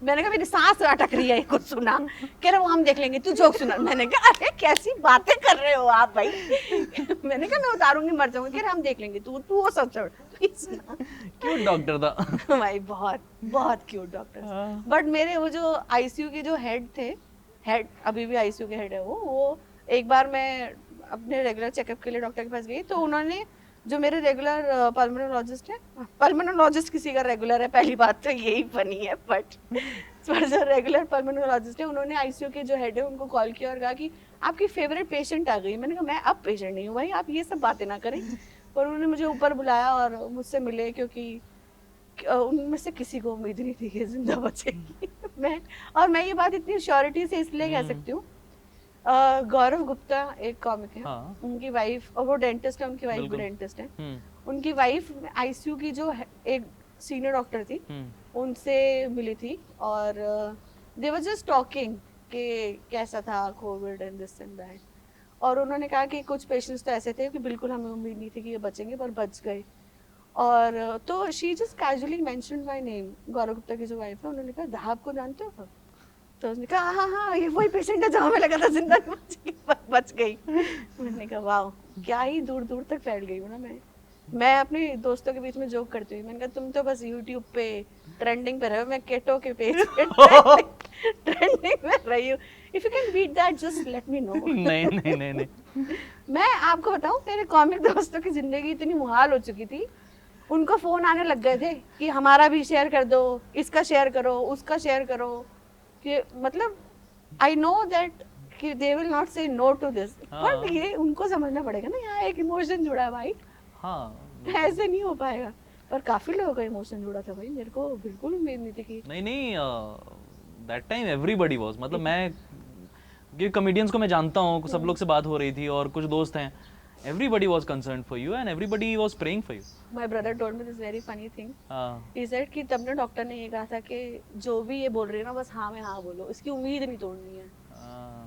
मैंने कहा मेरी सांस अटक रही है, कुछ सुना। कह रहे वो हम देख लेंगे, तू जोक सुना। मैंने कहा अरे कैसी बातें कर रहे हो आप भाई। मैंने कहा मैं उतारूंगी, मर जाऊंगी। कह रहे हम देख लेंगे, तू वो सब छोड़, क्यूट डॉक्टर था भाई, बहुत बहुत क्यूट डॉक्टर। बट मेरे वो जो आईसीयू के जो हेड थे, अभी भी आईसीयू के हेड है वो एक बार मैं अपने रेगुलर चेकअप के लिए डॉक्टर के पास गई, तो उन्होंने जो मेरे रेगुलर पल्मोनोलॉजिस्ट है, पल्मोनोलॉजिस्ट किसी का रेगुलर है, पहली बात तो यही फनी है। बट जो रेगुलर पल्मोनोलॉजिस्ट है, उन्होंने आईसीयू के जो हेड है उनको कॉल किया और कहा कि आपकी फेवरेट पेशेंट आ गई। मैंने कहा मैं अब पेशेंट नहीं हूँ भाई, आप ये सब बातें ना करें। पर उन्होंने मुझे ऊपर बुलाया और मुझसे मिले, क्योंकि उनमें से किसी को उम्मीद नहीं थी कि जिंदा बचेगी। मैं ये बात इतनी श्योरिटी से इसलिए कह सकती हूँ, गौरव गुप्ता एक कॉमिक है, हाँ। उनकी वाइफ, और वो डेंटिस्ट है, उनकी वाइफ भी बिल्कुल। डेंटिस्ट है। उनकी वाइफ आईसीयू की जो एक सीनियर डॉक्टर थी, उनसे मिली थी और दे वर जस्ट टॉकिंग कि कैसा था Covid and this and that. और उन्होंने कहा कि कुछ पेशेंट्स तो ऐसे थे कि बिल्कुल हमें उम्मीद नहीं थी कि ये बचेंगे, पर बच गए। और तो she just casually mentioned my name, Gaurav Gupta की जो वाइफ है। उन्होंने कहा दहाब को जानते हो? तो उसने कहा हाँ हाँ ये वही पेशेंट है जो हमें लगा था जिंदा बच गई। मैंने कहा वाह, क्या ही दूर दूर तक फैल गई हूँ ना मैं अपने दोस्तों के बीच में जोक करती हुई, मैंने कहा तुम तो बस YouTube पे ट्रेंडिंग पे रहे हो, मैं केटो के पेज पे ट्रेंडिंग में रही हूँ। If you can beat that just let me know. नहीं नहीं नहीं नहीं। मैं आपको बताऊं, मेरे कॉमिक दोस्तों की जिंदगी इतनी मुहाल हो चुकी थी, उनको फोन आने लग गए थे कि हमारा भी शेयर कर दो, इसका शेयर करो, उसका शेयर करो, कि मतलब आई नो दैट कि दे विल नॉट से नो टू दिस, बट ये उनको समझना पड़ेगा ना, यहाँ एक इमोशन जुड़ा है भाई। हाँ ऐसे नहीं हो पाएगा। पर काफी लोगों का इमोशन जुड़ा था भाई, मेरे को बिल्कुल उम्मीद नहीं थी कि नहीं दैट टाइम एवरीबॉडी वाज, मतलब मैं क्योंकि कॉमेडियंस को मैं जानता हूँ, सब लोग से बात हो रही थी और कुछ दोस्त हैं, everybody was concerned for you and everybody was praying for you. My brother told me this very funny thing. He said कि तब ना डॉक्टर ने ये कहा था कि जो भी ये बोल रही है ना बस हाँ में हाँ बोलो, इसकी उम्मीद नहीं तोड़नी है।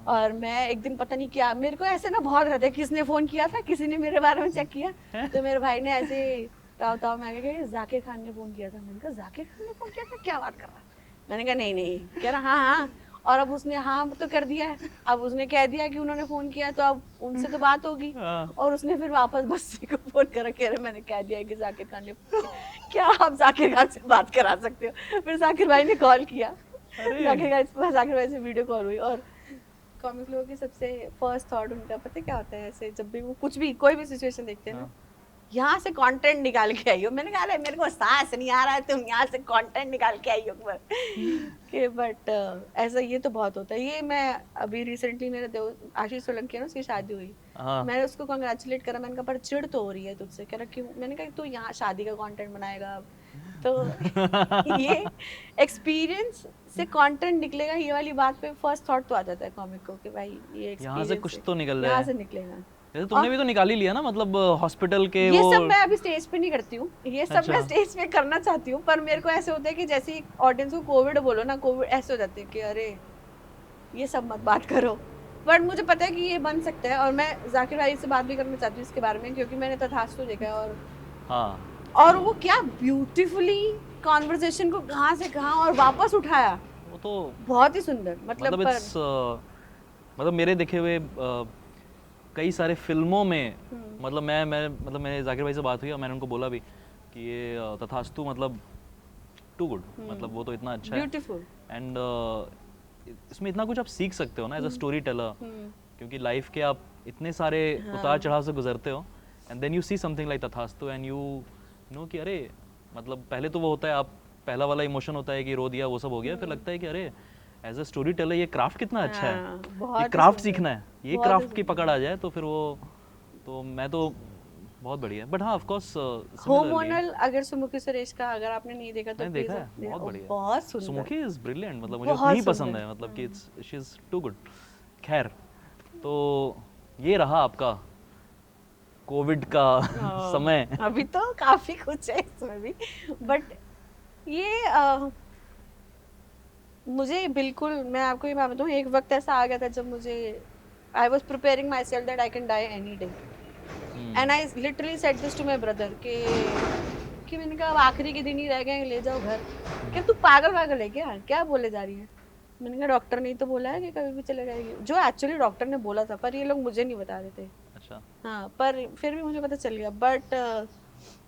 और मैं एक दिन पता नहीं क्या, मेरे को ऐसे ना बहुत रहता है, किसने फोन किया था, किसी ने मेरे बारे में चेक किया, तो मेरे भाई ने ऐसे ताव में आके कहा जाकिर खान ने फोन किया था। मैंने कहा जाकिर खान ने फोन किया था, क्या बात कर रहा है? मैंने कहा नहीं कह रहा हाँ हाँ, और अब उसने हाँ तो कर दिया है, अब उसने कह दिया कि उन्होंने फोन किया तो अब उनसे तो बात होगी। और उसने फिर वापस बस्सी को फोन करा, कह रहे मैंने कह दिया कि जाकिर खान ने, क्या आप जाकिर खान से बात करा सकते हो? फिर जाकिर भाई ने कॉल किया, जाकिर भाई से वीडियो कॉल हुई। और कॉमिक लोगों की सबसे फर्स्ट थॉट उनका पता क्या होता है, ऐसे जब भी वो कुछ भी कोई भी सिचुएशन देखते हैं ना, यहाँ से कंटेंट निकाल के आई हो। मैंने कहा मेरे को सांस नहीं आ रहा है, तुम यहाँ से कंटेंट निकाल के आई हो कि बट ऐसा ये तो बहुत होता है। ये मैं अभी रिसेंटली मेरे आशीष सोलंकी है ना, उसकी शादी हुई, मैंने उसको कांग्रेचुलेट करा। मैंने कहा पर चिढ़ तो हो रही है तुझसे, कह रहा क्यों? मैंने कहा तू यहाँ शादी का कंटेंट बनाएगा अब तो ये एक्सपीरियंस से कंटेंट निकलेगा, ये वाली बात पे फर्स्ट थॉट तो आ जाता है कॉमिक को कि भाई ये यहाँ से कुछ तो निकल रहा है, यहाँ से निकलेगा। जैसे तुमने भी तो निकाल ही लिया ना, मतलब हॉस्पिटल के ये वो सब मैं अभी स्टेज पे नहीं करती हूँ, ये सब मैं स्टेज पे करना चाहती हूँ, पर मेरे को ऐसे होता है कि जैसे ऑडियंस को कोविड बोलो ना, कोविड ऐसे हो जाते हैं कि अरे ये सब मत बात करो। बट मुझे पता है कि ये बन सकता है, और मैं जाकिर भाई से बात भी करना चाहती हूँ इसके बारे में, क्योंकि मैंने तथास्तु देखा है। और और वो क्या ब्यूटीफुली कॉन्वर्सेशन को कहाँ से कहाँ और वापस उठाया, वो तो बहुत ही सुंदर। मतलब मतलब मेरे देखे हुए कई सारे फिल्मों में, मतलब मैंने जाकिर भाई से बात हुई और मैंने उनको बोला भी कि ये तथास्तु मतलब टू गुड, मतलब वो तो इतना अच्छा है, ब्यूटीफुल, एंड इसमें इतना कुछ आप सीख सकते हो ना एज अ स्टोरी टेलर, क्योंकि लाइफ के आप इतने सारे उतार चढ़ाव से गुजरते हो, and then you see something like तथास्तु एंड यू नो कि अरे मतलब पहले तो वो होता है, आप पहला वाला इमोशन होता है कि रो दिया, वो सब हो गया, फिर लगता है कि अरे एज अ स्टोरी टेलर ये क्राफ्ट कितना अच्छा है, ये क्राफ्ट सीखना है, ये क्राफ्ट की पकड़ आ जाए तो फिर वो तो मैं तो बहुत बढ़िया। बट हाँ ऑफ कोर्स हार्मोनल, अगर सुमुखी सुरेश का अगर आपने नहीं देखा तो देखा है, बहुत बढ़िया, बहुत सुंदर, सुमुखी इज ब्रिलियंट, मतलब मुझे उतनी ही पसंद है, मतलब कि शी इज टू गुड। खैर तो ये रहा आपका कोविड का समय। अभी तो काफी कुछ है इसमें भी, बट ये मुझे बिल्कुल, मैं आपको ये बात बताऊं, एक वक्त ऐसा आ गया था जब मुझे I was preparing myself that I can die any day, and I literally said this to my brother कि मैंने कहा अब आखिरी के दिन ही रह गए, ले जाओ घर। क्या तू पागल है क्या बोले जा रही है? मैंने कहा डॉक्टर ने तो बोला है कि कभी भी चले जाएगी, जो एक्चुअली डॉक्टर ने बोला था, पर ये लोग मुझे नहीं बता रहे थे। अच्छा। हाँ, पर फिर भी मुझे पता चल गया। बट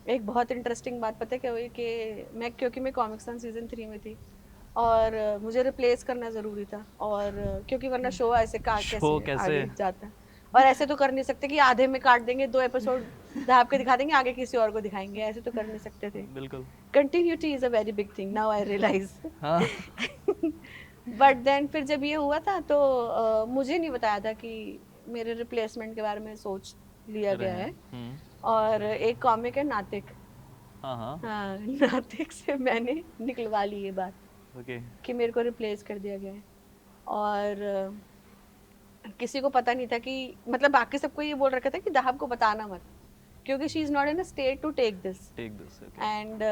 एक बहुत इंटरेस्टिंग बात पता क्या हुई कि मैं, क्योंकि मैं कॉमिक सन सीजन 3 में थी और मुझे रिप्लेस करना ज़रूरी था, और क्योंकि वरना शो ऐसे कैसे आगे जाता है, और ऐसे तो कर नहीं सकते कि आधे में काट देंगे, 2 एपिसोड दाब के दिखा देंगे, आगे किसी और को दिखाएंगे, ऐसे तो कर नहीं सकते थे। बिल्कुल, continuity is a very big thing, now I realise. But then फिर जब ये हुआ था तो मुझे नहीं बताया था कि मेरे रिप्लेसमेंट के बारे में सोच लिया गया है। और एक कॉमिक है नातिक, हाँ हाँ हाँ नातिक से मैंने निकलवा ली ये बात ओके कि मेरे को रिप्लेस कर दिया गया है। और किसी को पता नहीं था कि मतलब बाकी सबको ये बोल रखा था कि दहाब को बताना मत, क्योंकि she is not in a state to take this. Take this okay and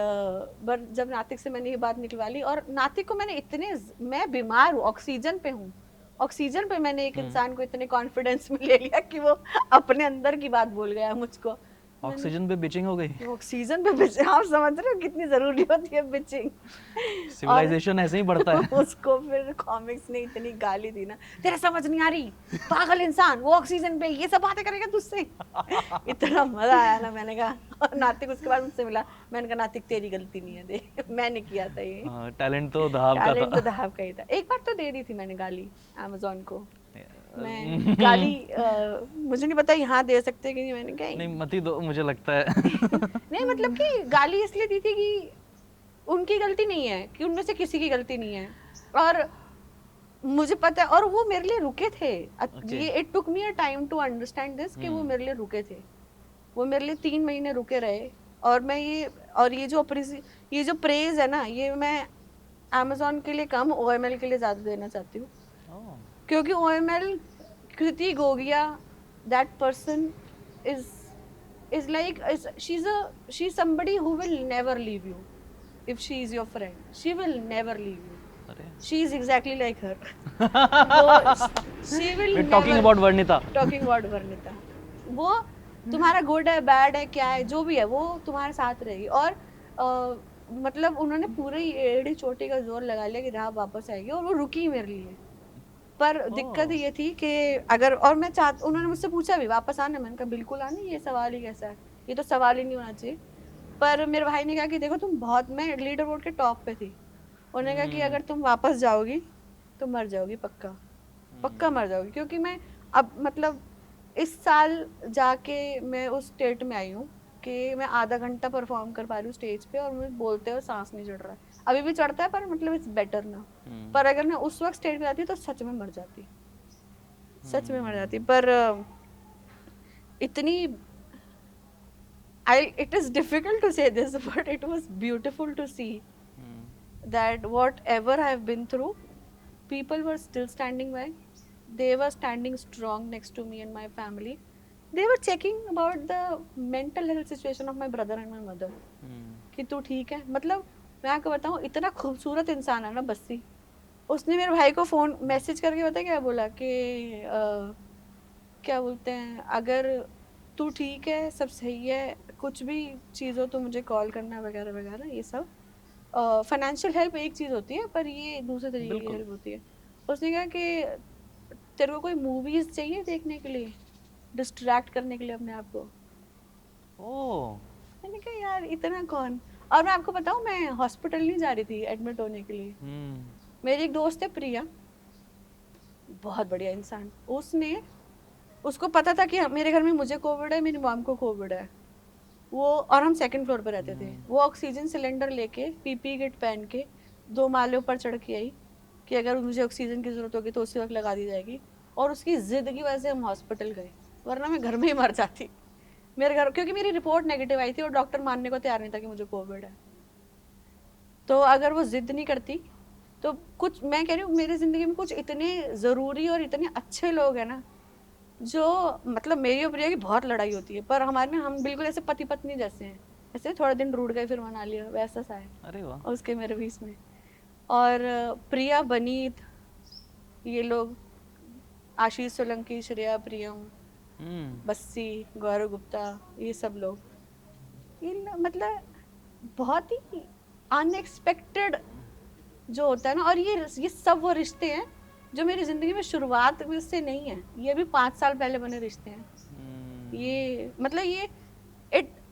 but जब नातिक से मैंने ये बात निकलवा ली, और नातिक को मैंने मैं बीमार हूँ, ऑक्सीजन पे हूँ, ऑक्सीजन पे मैंने एक इंसान को इतने कॉन्फिडेंस में ले लिया कि वो अपने अंदर की बात बोल गया मुझको। ऑक्सीजन पे बिचिंग हो गई। ऑक्सीजन पे बिचिंग, आप समझ रहे हो कितनी जरूरी होती है बिचिंग। सिविलाइजेशन ऐसे ही बढ़ता है। उसको फिर कॉमिक्स ने इतनी गाली दी ना, तेरे समझ नहीं आ रही, पागल इंसान, वो ऑक्सीजन पे ये सब बातें करेगा तुझसे। इतना मजा आया ना, मैंने कहा। और नातिक उसके बाद मुझसे मिला, मैंने कहा नातिक तेरी गलती नहीं है, दे मैंने किया था ये। टैलेंट तो दहाब का टैलेंट था। तो दहाब का ही था। एक बार तो दे दी थी मैंने गाली अमेज़न को। मैं गाली मुझे नहीं पता यहाँ दे सकते कि नहीं, मैंने कहा नहीं मत ही दो, मुझे लगता है। नहीं मतलब कि गाली इसलिए दी थी कि उनकी गलती नहीं है, कि उनमें से किसी की गलती नहीं है, और मुझे पता है, और वो मेरे लिए रुके थे। ये it took me a time to understand this कि वो मेरे लिए रुके थे, वो मेरे लिए 3 महीने रुके रहे। और मैं ये जो प्रेज है ना, ये मैं अमेज़न के लिए कम, OML के लिए ज़्यादा देना चाहती हूँ। क्योंकि OML, Kriti Gogia, that person is like she's somebody who will never leave you if she is your friend. She will never leave you. She is exactly like her. She will We're talking about Varnita. Talking about Varnita. वो तुम्हारा good है, bad है, क्या है, जो भी है, वो तुम्हारे साथ रहेगी। और मतलब उन्होंने पूरी एड़ी चोटी का जोर लगा लिया कि राह वापस आएगी, और वो रुकी मेरे लिए। पर दिक्कत ये थी कि अगर, और मैं उन्होंने मुझसे पूछा भी वापस आना, मैंने कहा बिल्कुल आना, ये सवाल ही कैसा है, ये तो सवाल ही नहीं होना चाहिए। पर मेरे भाई ने कहा कि देखो तुम बहुत, मैं लीडर बोर्ड के टॉप पे थी, उन्होंने कहा कि अगर तुम वापस जाओगी तो मर जाओगी, पक्का पक्का मर जाओगी। क्योंकि मैं अब मतलब इस साल जाके मैं उस स्टेट में आई हूँ कि मैं आधा घंटा परफॉर्म कर पा रही हूँ स्टेज पे, और मुझे बोलते हुए सांस नहीं चढ़ रहा है। अभी भी चढ़ता है पर मतलब इट्स बेटर ना। पर अगर मैं उस वक्त स्टेज पे जाती तो सच में मर जाती, सच में मर जाती। पर इतनी it is difficult to say this, but it was beautiful to see that whatever I have been through, people were still standing by. They were standing strong next to me and my family. They were checking about the mental health situation of my brother and my mother. कि तू ठीक है। मतलब मैं आपको बताऊँ, इतना खूबसूरत इंसान है ना बस्सी, उसने मेरे भाई को फ़ोन मैसेज करके पता क्या बोला कि क्या बोलते हैं, अगर तू ठीक है, सब सही है, कुछ भी चीज़ हो तो मुझे कॉल करना वगैरह वगैरह, ये सब। फाइनेंशियल हेल्प एक चीज़ होती है, पर ये दूसरे तरीके की हेल्प होती है। उसने कहा कि तेरे को कोई मूवीज़ चाहिए देखने के लिए, डिस्ट्रैक्ट करने के लिए अपने आप को। ओह, मैंने कहा यार इतना कौन। और मैं आपको बताऊं, मैं हॉस्पिटल नहीं जा रही थी एडमिट होने के लिए। मेरी एक दोस्त है प्रिया, बहुत बढ़िया इंसान, उसको पता था कि मेरे घर में मुझे कोविड है, मेरी मॉम को कोविड है, वो, और हम 2nd फ्लोर पर रहते थे। वो ऑक्सीजन सिलेंडर लेके, PPE किट पहन के 2 माले ऊपर चढ़ के आई कि अगर मुझे ऑक्सीजन की जरूरत होगी तो उसी वक्त लगा दी जाएगी। और उसकी जिद की वजह से हम हॉस्पिटल गए, वरना मैं घर में ही मर जाती मेरे घर, क्योंकि मेरी रिपोर्ट नेगेटिव आई थी और डॉक्टर मानने को तैयार नहीं था कि मुझे कोविड है। तो अगर वो जिद नहीं करती तो कुछ, मैं कह रही हूँ मेरी ज़िंदगी में कुछ इतने ज़रूरी और इतने अच्छे लोग हैं ना, जो मतलब मेरी और प्रिया की बहुत लड़ाई होती है, पर हमारे में हम बिल्कुल ऐसे पति पत्नी जैसे हैं, ऐसे थोड़े दिन रूठ गए फिर मना लिया, वैसा सा है। अरे वाह। उसके मेरे बीच में, और प्रिया, बनीत, ये लोग, आशीष सोलंकी, श्रेया प्रियम, बस्सी, गौरव गुप्ता, ये सब लोग, इन मतलब बहुत ही अनएक्सपेक्टेड जो होता है ना। और ये सब वो रिश्ते हैं जो मेरी ज़िंदगी में शुरुआत से नहीं है, ये भी 5 साल पहले बने रिश्ते हैं। ये मतलब ये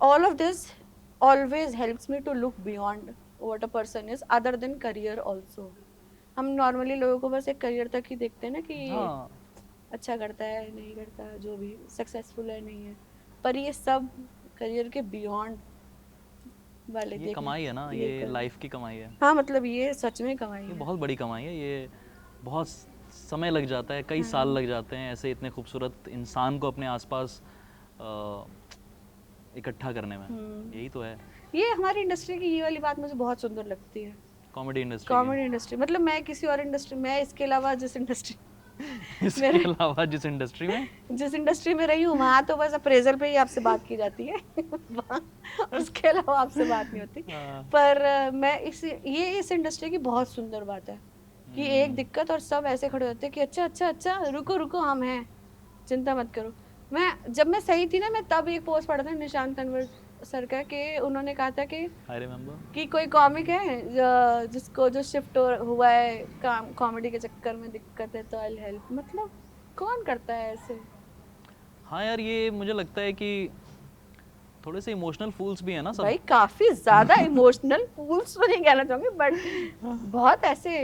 all of this always helps me to look beyond what a person is other than career also. हम नॉर्मली लोगों को बस एक करियर तक ही देखते हैं ना कि अच्छा करता है, नहीं करता, जो भी सक्सेसफुल है, नहीं है, पर ये सब करियर के बियॉन्ड वाले ये कमाई है ना, ये लाइफ की कमाई है। हाँ मतलब ये सच में कमाई है, बहुत बड़ी कमाई है ये। बहुत समय लग जाता है, कई साल लग जाते हैं ऐसे इतने खूबसूरत इंसान को अपने आसपास इकट्ठा करने में। यही तो है ये हमारी इंडस्ट्री की ये वाली बात मुझे बहुत सुंदर लगती है, कॉमेडी इंडस्ट्री। Comedy industry. मतलब मैं किसी और इंडस्ट्री, मैं इसके अलावा जिस इंडस्ट्री इसके अलावा जिस इंडस्ट्री में रही हूँ वहाँ तो बस अप्रेजल पे ही आपसे बात की जाती है उसके अलावा आपसे बात नहीं होती। पर मैं इस इंडस्ट्री की बहुत सुंदर बात है कि एक दिक्कत और सब ऐसे खड़े होते हैं कि अच्छा अच्छा अच्छा रुको रुको हम हैं, चिंता मत करो। जब मैं सही थी ना, मैं तब एक पोस्ट पढ़ा था निशांत तनवर सर का कि उन्होंने कहा था कि कोई कॉमिक है जिसको जो शिफ्ट हुआ है कॉमेडी के चक्कर में दिक्कत है तो आई हेल्प। मतलब कौन करता है ऐसे? हाँ यार, ये मुझे लगता है कि थोड़े से इमोशनल फूल्स भी है ना सब भाई, काफी ज्यादा इमोशनल फूल्स तो नहीं कहना चाहूंगी बट बहुत ऐसे।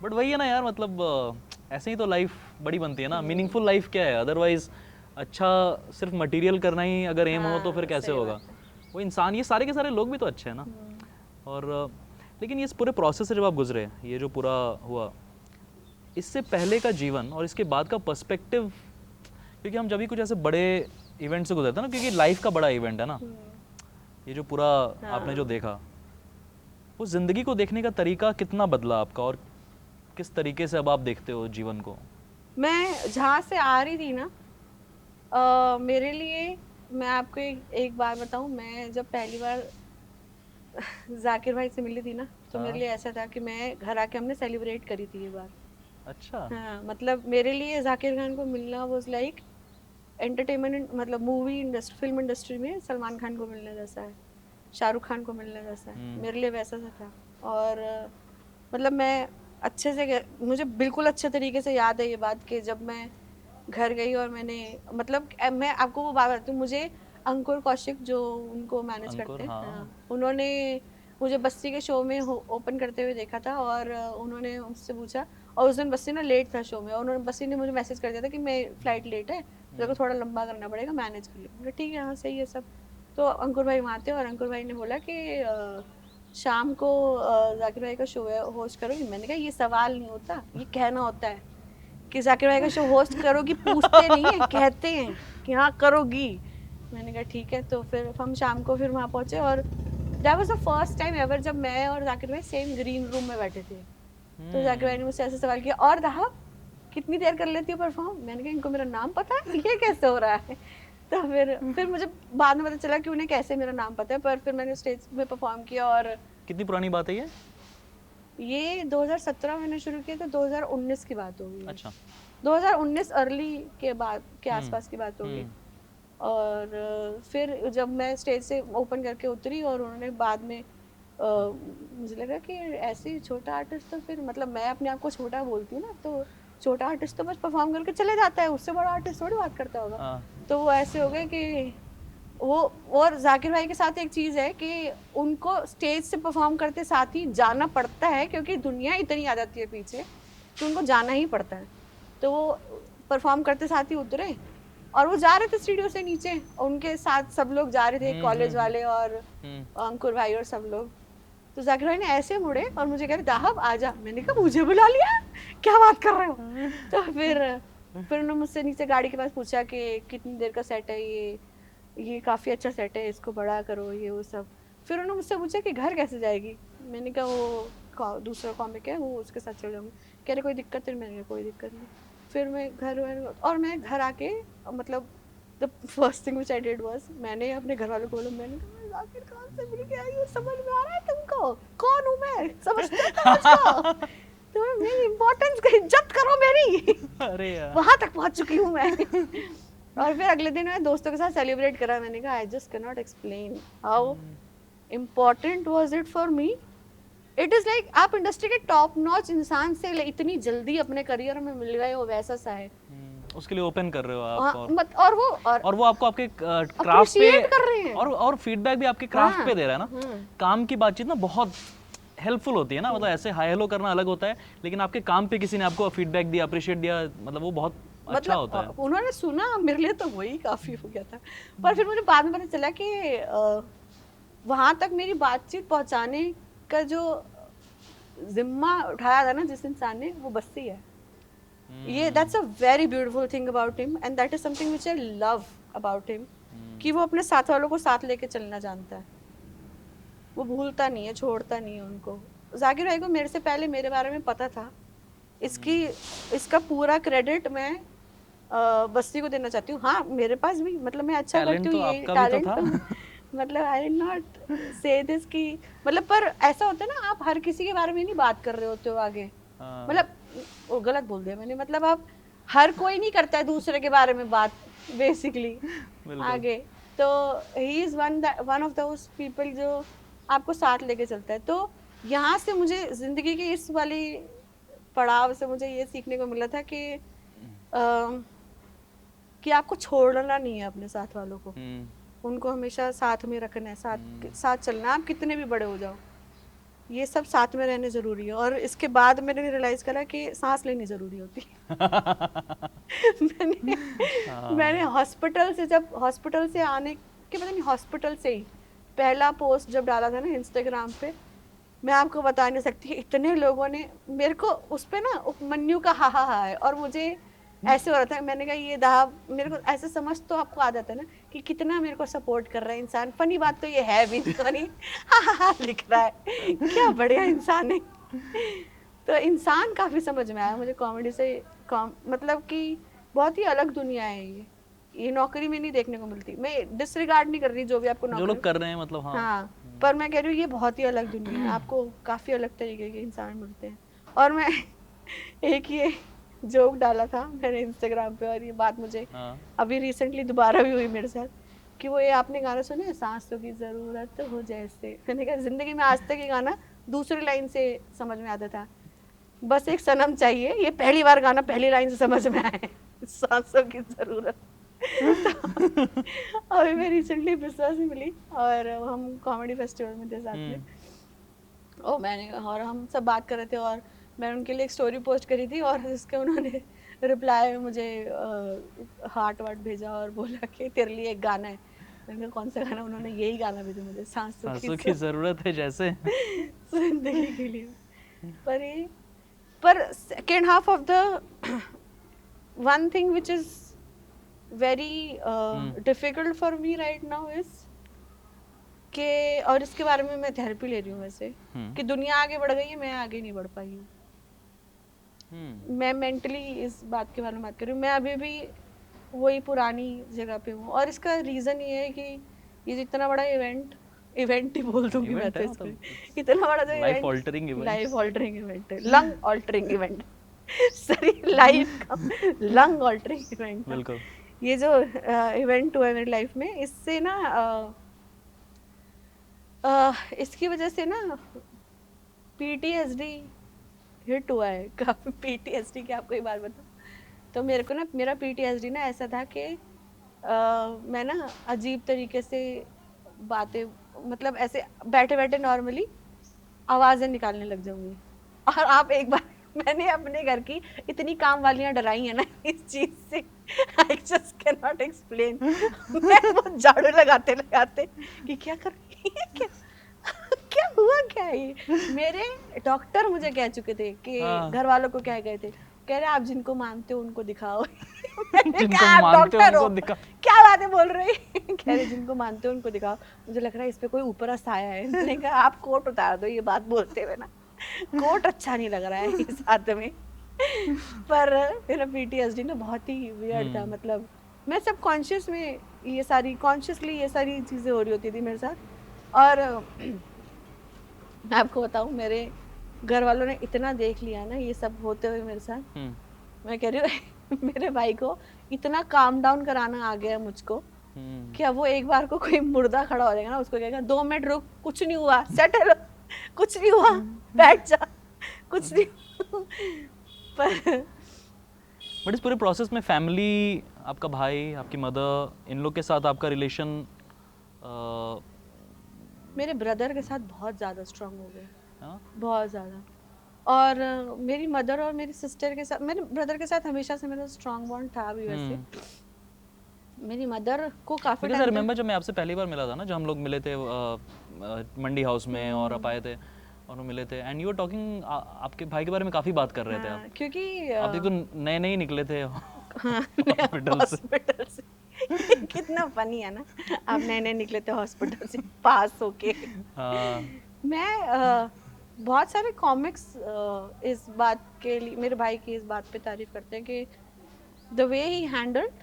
बट वही है ना यार, मतलब ऐसे ही तो लाइफ बड़ी बनती है ना। मीनिंगफुल लाइफ क्या है अदरवाइज? अच्छा सिर्फ मटेरियल करना ही अगर एम हो तो फिर कैसे होगा? वो इंसान, ये सारे के सारे लोग भी तो अच्छे हैं ना। और लेकिन ये पूरे प्रोसेस से जब आप गुजरे, ये जो पूरा हुआ, इससे पहले का जीवन और इसके बाद का पर्सपेक्टिव, क्योंकि हम जब भी कुछ ऐसे बड़े इवेंट से गुजरते हैं ना, क्योंकि लाइफ का बड़ा इवेंट है ना ये जो पूरा आपने जो देखा, वो जिंदगी को देखने का तरीका कितना बदला आपका और किस तरीके से अब आप देखते हो जीवन को? मैं जहाँ से आ रही थी ना, मेरे लिए, मैं आपको एक बार बताऊं, मैं जब पहली बार जाकिर भाई से मिली थी ना तो मेरे लिए ऐसा था कि मैं घर आके हमने सेलिब्रेट करी थी ये बार। अच्छा। हाँ, मतलब मेरे लिए जाकिर खान को मिलना वाज लाइक एंटरटेनमेंट, मतलब मूवी इंडस्ट्री, फिल्म इंडस्ट्री में सलमान खान को मिलने जैसा है, शाहरुख खान को मिलने जैसा है, मेरे लिए वैसा सा था। और मतलब मैं अच्छे से, मुझे बिल्कुल अच्छे तरीके से याद है ये बात कि जब मैं घर गई और मैंने, मतलब मैं आपको वो बात बताती हूँ, मुझे अंकुर कौशिक जो उनको मैनेज करते हैं, हाँ, उन्होंने मुझे बस्सी के शो में ओपन करते हुए देखा था और उन्होंने मुझसे पूछा, और उस दिन बस्सी ना लेट था शो में, और उन्होंने बस्सी ने मुझे मैसेज कर दिया था कि मैं फ्लाइट लेट है, तेरे को थोड़ा लंबा करना पड़ेगा, मैनेज कर लो। ठीक है, हाँ सही है सब। तो अंकुर भाई वहाँ थे और अंकुर भाई ने बोला कि शाम को जाकिर भाई का शो है, होस्ट करोगी? मैंने कहा ये सवाल नहीं होता, ये कहना होता है कि जाकिर भाई का शो होस्ट करोगी, पूछते नहीं है, कहते हैं कि हाँ करोगी। मैंने कहा ठीक है। तो फिर हम शाम को फिर वहाँ पहुँचे और that was the first time ever जब मैं और जाकिर भाई सेम ग्रीन रूम में बैठे थे। तो जाकिर भाई ने मुझसे ऐसे सवाल किया, और दहा कितनी देर कर लेती हो परफॉर्म? मैंने कहा इनको मेरा नाम पता है, ये कैसे हो रहा है? तो फिर मुझे बाद में पता चला कि उन्हें कैसे मेरा नाम पता है, पर फिर मैंने स्टेज में परफॉर्म किया। और कितनी पुरानी बात है ये 2017 मैंने शुरू किया तो 2019 की बात होगी। अच्छा, 2019 अर्ली के बाद के आसपास की बात होगी। और फिर जब मैं स्टेज से ओपन करके उतरी और उन्होंने बाद में मुझे लगा कि ऐसे छोटा आर्टिस्ट, तो फिर मतलब मैं अपने आप को छोटा बोलती हूँ ना, तो छोटा आर्टिस्ट तो बस परफॉर्म करके चले जाता है, उससे बड़ा आर्टिस्ट थोड़ी बात करता होगा। तो वो ऐसे हो गए कि वो, और जाकिर भाई के साथ एक चीज़ है कि उनको स्टेज से परफॉर्म करते साथ ही जाना पड़ता है, क्योंकि दुनिया इतनी आ जाती है पीछे कि उनको जाना ही पड़ता है। तो वो परफॉर्म करते साथ ही उतरे और वो जा रहे थे स्टूडियो से नीचे, उनके साथ सब लोग जा रहे थे, कॉलेज वाले और अंकुर भाई और सब लोग। तो जाकिर भाई ने ऐसे मुड़े और मुझे कह रहे दाहब आजा। मैंने कहा मुझे बुला लिया, क्या बात कर रहे हो? तो फिर उन्होंने मुझसे नीचे गाड़ी के पास पूछा कि कितनी देर का सेट है ये काफ़ी अच्छा सेट है, इसको बड़ा करो, ये वो सब। फिर उन्होंने मुझसे पूछा कि घर कैसे जाएगी? मैंने कहा वो दूसरा कॉमिक है, वो उसके साथ चल जाऊँगी। कह रहे कोई दिक्कत नहीं? मैंने कहा कोई दिक्कत नहीं। फिर मैं घर आके, मतलब the first thing which I did was, मैंने अपने घर वालों को बोला, मैंने कहा जाकिर खान से मिल के आई हूँ, समझ में आ रहा है तुमको कौन हूँ मैं? समझते हो? तो मेरी इम्पोर्टेंस की इज्जत करो मेरी। अरे यार, वहाँ तक पहुँच चुकी हूँ मैं। और फिर अगले दिन मैं दोस्तों के साथ सेलिब्रेट करा। मैंने कहा I just can not explain how important was it for me. It is like आप इंडस्ट्री के टॉप नॉच इंसान से इतनी जल्दी अपने करियर में मिल गए हो, वैसा सा है। उसके लिए ओपन कर रहे हो आप, और वो आपको आपके क्राफ्ट पे कर रहे हैं, और फीडबैक भी आपके क्राफ्ट पे दे रहा है ना। काम की बातचीत ना बहुत हेल्पफुल होती है ना, मतलब ऐसे हाई हेलो करना अलग होता है, लेकिन आपके काम पे किसी ने आपको फीडबैक दिया, अप्रिशिएट दिया, मतलब वो बहुत अच्छा होता है। उन्होंने सुना, मेरे लिए तो वही काफी हो गया था। पर फिर मुझे बाद में पता चला कि वहां तक मेरी बातचीत पहुंचाने का जो जिम्मा उठाया था ना जिस इंसान ने, वो बस्सी है। ये that's a very beautiful thing about him and that is something which I love about him, कि वो अपने साथ वालों को साथ लेके चलना जानता है, वो भूलता नहीं है, छोड़ता नहीं है उनको। जाकिर भाई को मेरे से पहले मेरे बारे में पता था। इसका पूरा क्रेडिट मैं बस्ती को देना चाहती हूँ। हाँ मेरे पास भी मतलब मैं अच्छा करती हूँ, ये टैलेंट तो मतलब आई विल नॉट से दिस कि मतलब, पर ऐसा होता है ना, आप हर किसी के बारे में नहीं बात कर रहे होते हो आगे, मतलब वो गलत बोल दिया मैंने, मतलब आप हर कोई नहीं करता है दूसरे के बारे में बात बेसिकली आगे। तो he is one of those people जो आपको साथ लेके चलता है। तो यहाँ से मुझे जिंदगी की इस वाली पड़ाव से मुझे ये सीखने को मिला था कि आपको छोड़ना नहीं है अपने साथ वालों को, उनको हमेशा साथ में रखना है, साथ चलना है, आप कितने भी बड़े हो जाओ, ये सब साथ में रहने जरूरी है। और इसके बाद मैंने रियलाइज करा कि सांस लेनी जरूरी होती है। मैंने हॉस्पिटल से आने के, पता नहीं हॉस्पिटल से ही पहला पोस्ट जब डाला था ना इंस्टाग्राम पे, मैं आपको बता नहीं सकती, इतने लोगों ने मेरे को उस पे ना उपमन्यु का हा है, और मुझे ऐसे हो रहा था, मैंने कहा ये दहाब मेरे को ऐसे समझ तो आपको आदत है ना कि कितना मेरे को सपोर्ट कर रहा है इंसान। फनी बात तो ये है भी नहीं, हा लिख रहा है, क्या बढ़िया इंसान है। तो इंसान काफी समझ में आया मुझे कॉमेडी से, मतलब कि बहुत ही अलग दुनिया है ये नौकरी में नहीं देखने को मिलती। मैं डिसरिगार्ड नहीं कर रही जो भी आपको नौकरी, जो लोग कर रहे हैं, मतलब हाँ पर मैं कह रही हूँ ये बहुत ही अलग दुनिया है, आपको काफी अलग तरीके के इंसान मिलते हैं। और मैं एक ये जोक डाला था मैंने इंस्टाग्राम पे, और ये बात मुझे अभी रिसेंटली दोबारा भी हुई मेरे साथ, कि वो ये आपने गाना सुना है, सांसों की जरूरत हो जैसे। मैंने कहा जिंदगी में आज तक ये गाना दूसरी लाइन से समझ में आता था, बस एक सनम चाहिए, ये पहली बार गाना पहली लाइन से समझ में आया, सांसों की जरूरत। तो अभी मैं रिसेंटली बिस्वा से मिली और हम कॉमेडी फेस्टिवल में थे साथ में, और हम सब बात कर रहे थे, और मैं उनके लिए एक स्टोरी पोस्ट करी थी, और इसके उन्होंने रिप्लाई में मुझे हार्ट वार्ट भेजा और बोला कि तेरे लिए एक गाना है। मैंने कहा कौन सा गाना? उन्होंने यही गाना भेजा मुझे, सांसों की जरूरत है जैसे जिंदगी के लिए। पर second half of the one thing which is very difficult for me right now is के, और इसके बारे में मैं थेरेपी ले रही हूँ वैसे, कि दुनिया आगे बढ़ गई है, मैं आगे नहीं बढ़ पाई हूँ। मैं मेंटली इस बात के बारे में बात कर रही हूँ, मैं अभी भी वही पुरानी जगह पे हूँ। और इसका रीजन ये है कि ये जितना बड़ा इवेंट ही बोल दूंगी मैं तो इसको, इतना बड़ा जो लाइफ ऑल्टरिंग इवेंट है, lung altering event, sorry life का लंग ऑल्टरिंग इवेंट। बिल्कुल, ये जो इवेंट हुआ है मेरी लाइफ में, इससे ना इसकी वजह से ना PTSD हिट हुआ है काफी। PTSD की आपको एक बात बताऊं, तो मेरे को ना मेरा PTSD ना ऐसा था कि मैं ना अजीब तरीके से बातें, मतलब ऐसे बैठे बैठे नॉर्मली आवाजें निकालने लग जाऊंगी। और आप एक बार, मैंने अपने घर की इतनी काम वालियां डराई है ना इस चीज से, I just can not explain. मैं वो झाड़ू लगाते लगाते कि क्या कर रही है, क्या हुआ, क्या है। मेरे डॉक्टर मुझे कह चुके थे कि घर वालों को कह गए थे, कह रहे आप जिनको मानते हो उनको दिखाओ। जिनको मानते हो उनको दिखाओ, क्या बातें बोल रहे हैं। कह रहे जिनको मानते हो उनको दिखाओ। मुझे लग रहा है इस पे कोई ऊपर साया है। मैंने कहा आप कोट उतार दो ये बात बोलते हुए ना, कोट अच्छा नहीं लग रहा है इस हाथ में। पर मेरा PTSD ना बहुत ही वियर्ड था, मतलब मैं सब कॉन्शियस में ये सारी चीजें हो रही होती थी मेरे साथ। और मैं आपको बताऊं, मेरे घर वालों ने इतना देख लिया ना ये सब होते हुए मेरे साथ, मैं कह रही हूँ मेरे भाई को इतना काम डाउन कराना आ गया मुझको कि अब वो एक बार को कोई मुर्दा खड़ा हो जाएगा ना, उसको कहेगा 2 मिनट रुक, कुछ नहीं हुआ, सेटल, कुछ नहीं हुआ, बैठ जा, कुछ नहीं। बट इस पूरे प्रोसेस में फैमिली, आपका भाई, आपकी मदर, इन लोग के साथ आपका रिलेशन? मेरे ब्रदर के साथ बहुत ज़्यादा स्ट्रांग हो गया, बहुत ज़्यादा। और मेरी मदर और मेरी सिस्टर के साथ, मेरे ब्रदर के साथ हमेशा से मेरा स्ट्रांग बॉन्ड था भी वैसे। मेरी मदर को काफ़ी रिमेम्बर जब मैं आपसे पहली बार मिला था ना, जब हम लोग मिले थे मंडी हाउस में और आप आए थे, और वो मिले थे एंड यू वर टॉकिंग, आपके भाई के बारे में काफ़ी बात कर रहे थे आप। क्योंकि आप एक तो नए नए निकले थे हॉस्पिटल से कितना फनी है ना, आप नए नए निकले थे हॉस्पिटल से पास होके। हाँ मैं बहुत सारे कॉमिक्स इस बात के लिए, मेरे भाई की इस बात पे तारीफ करते हैं कि the way he handled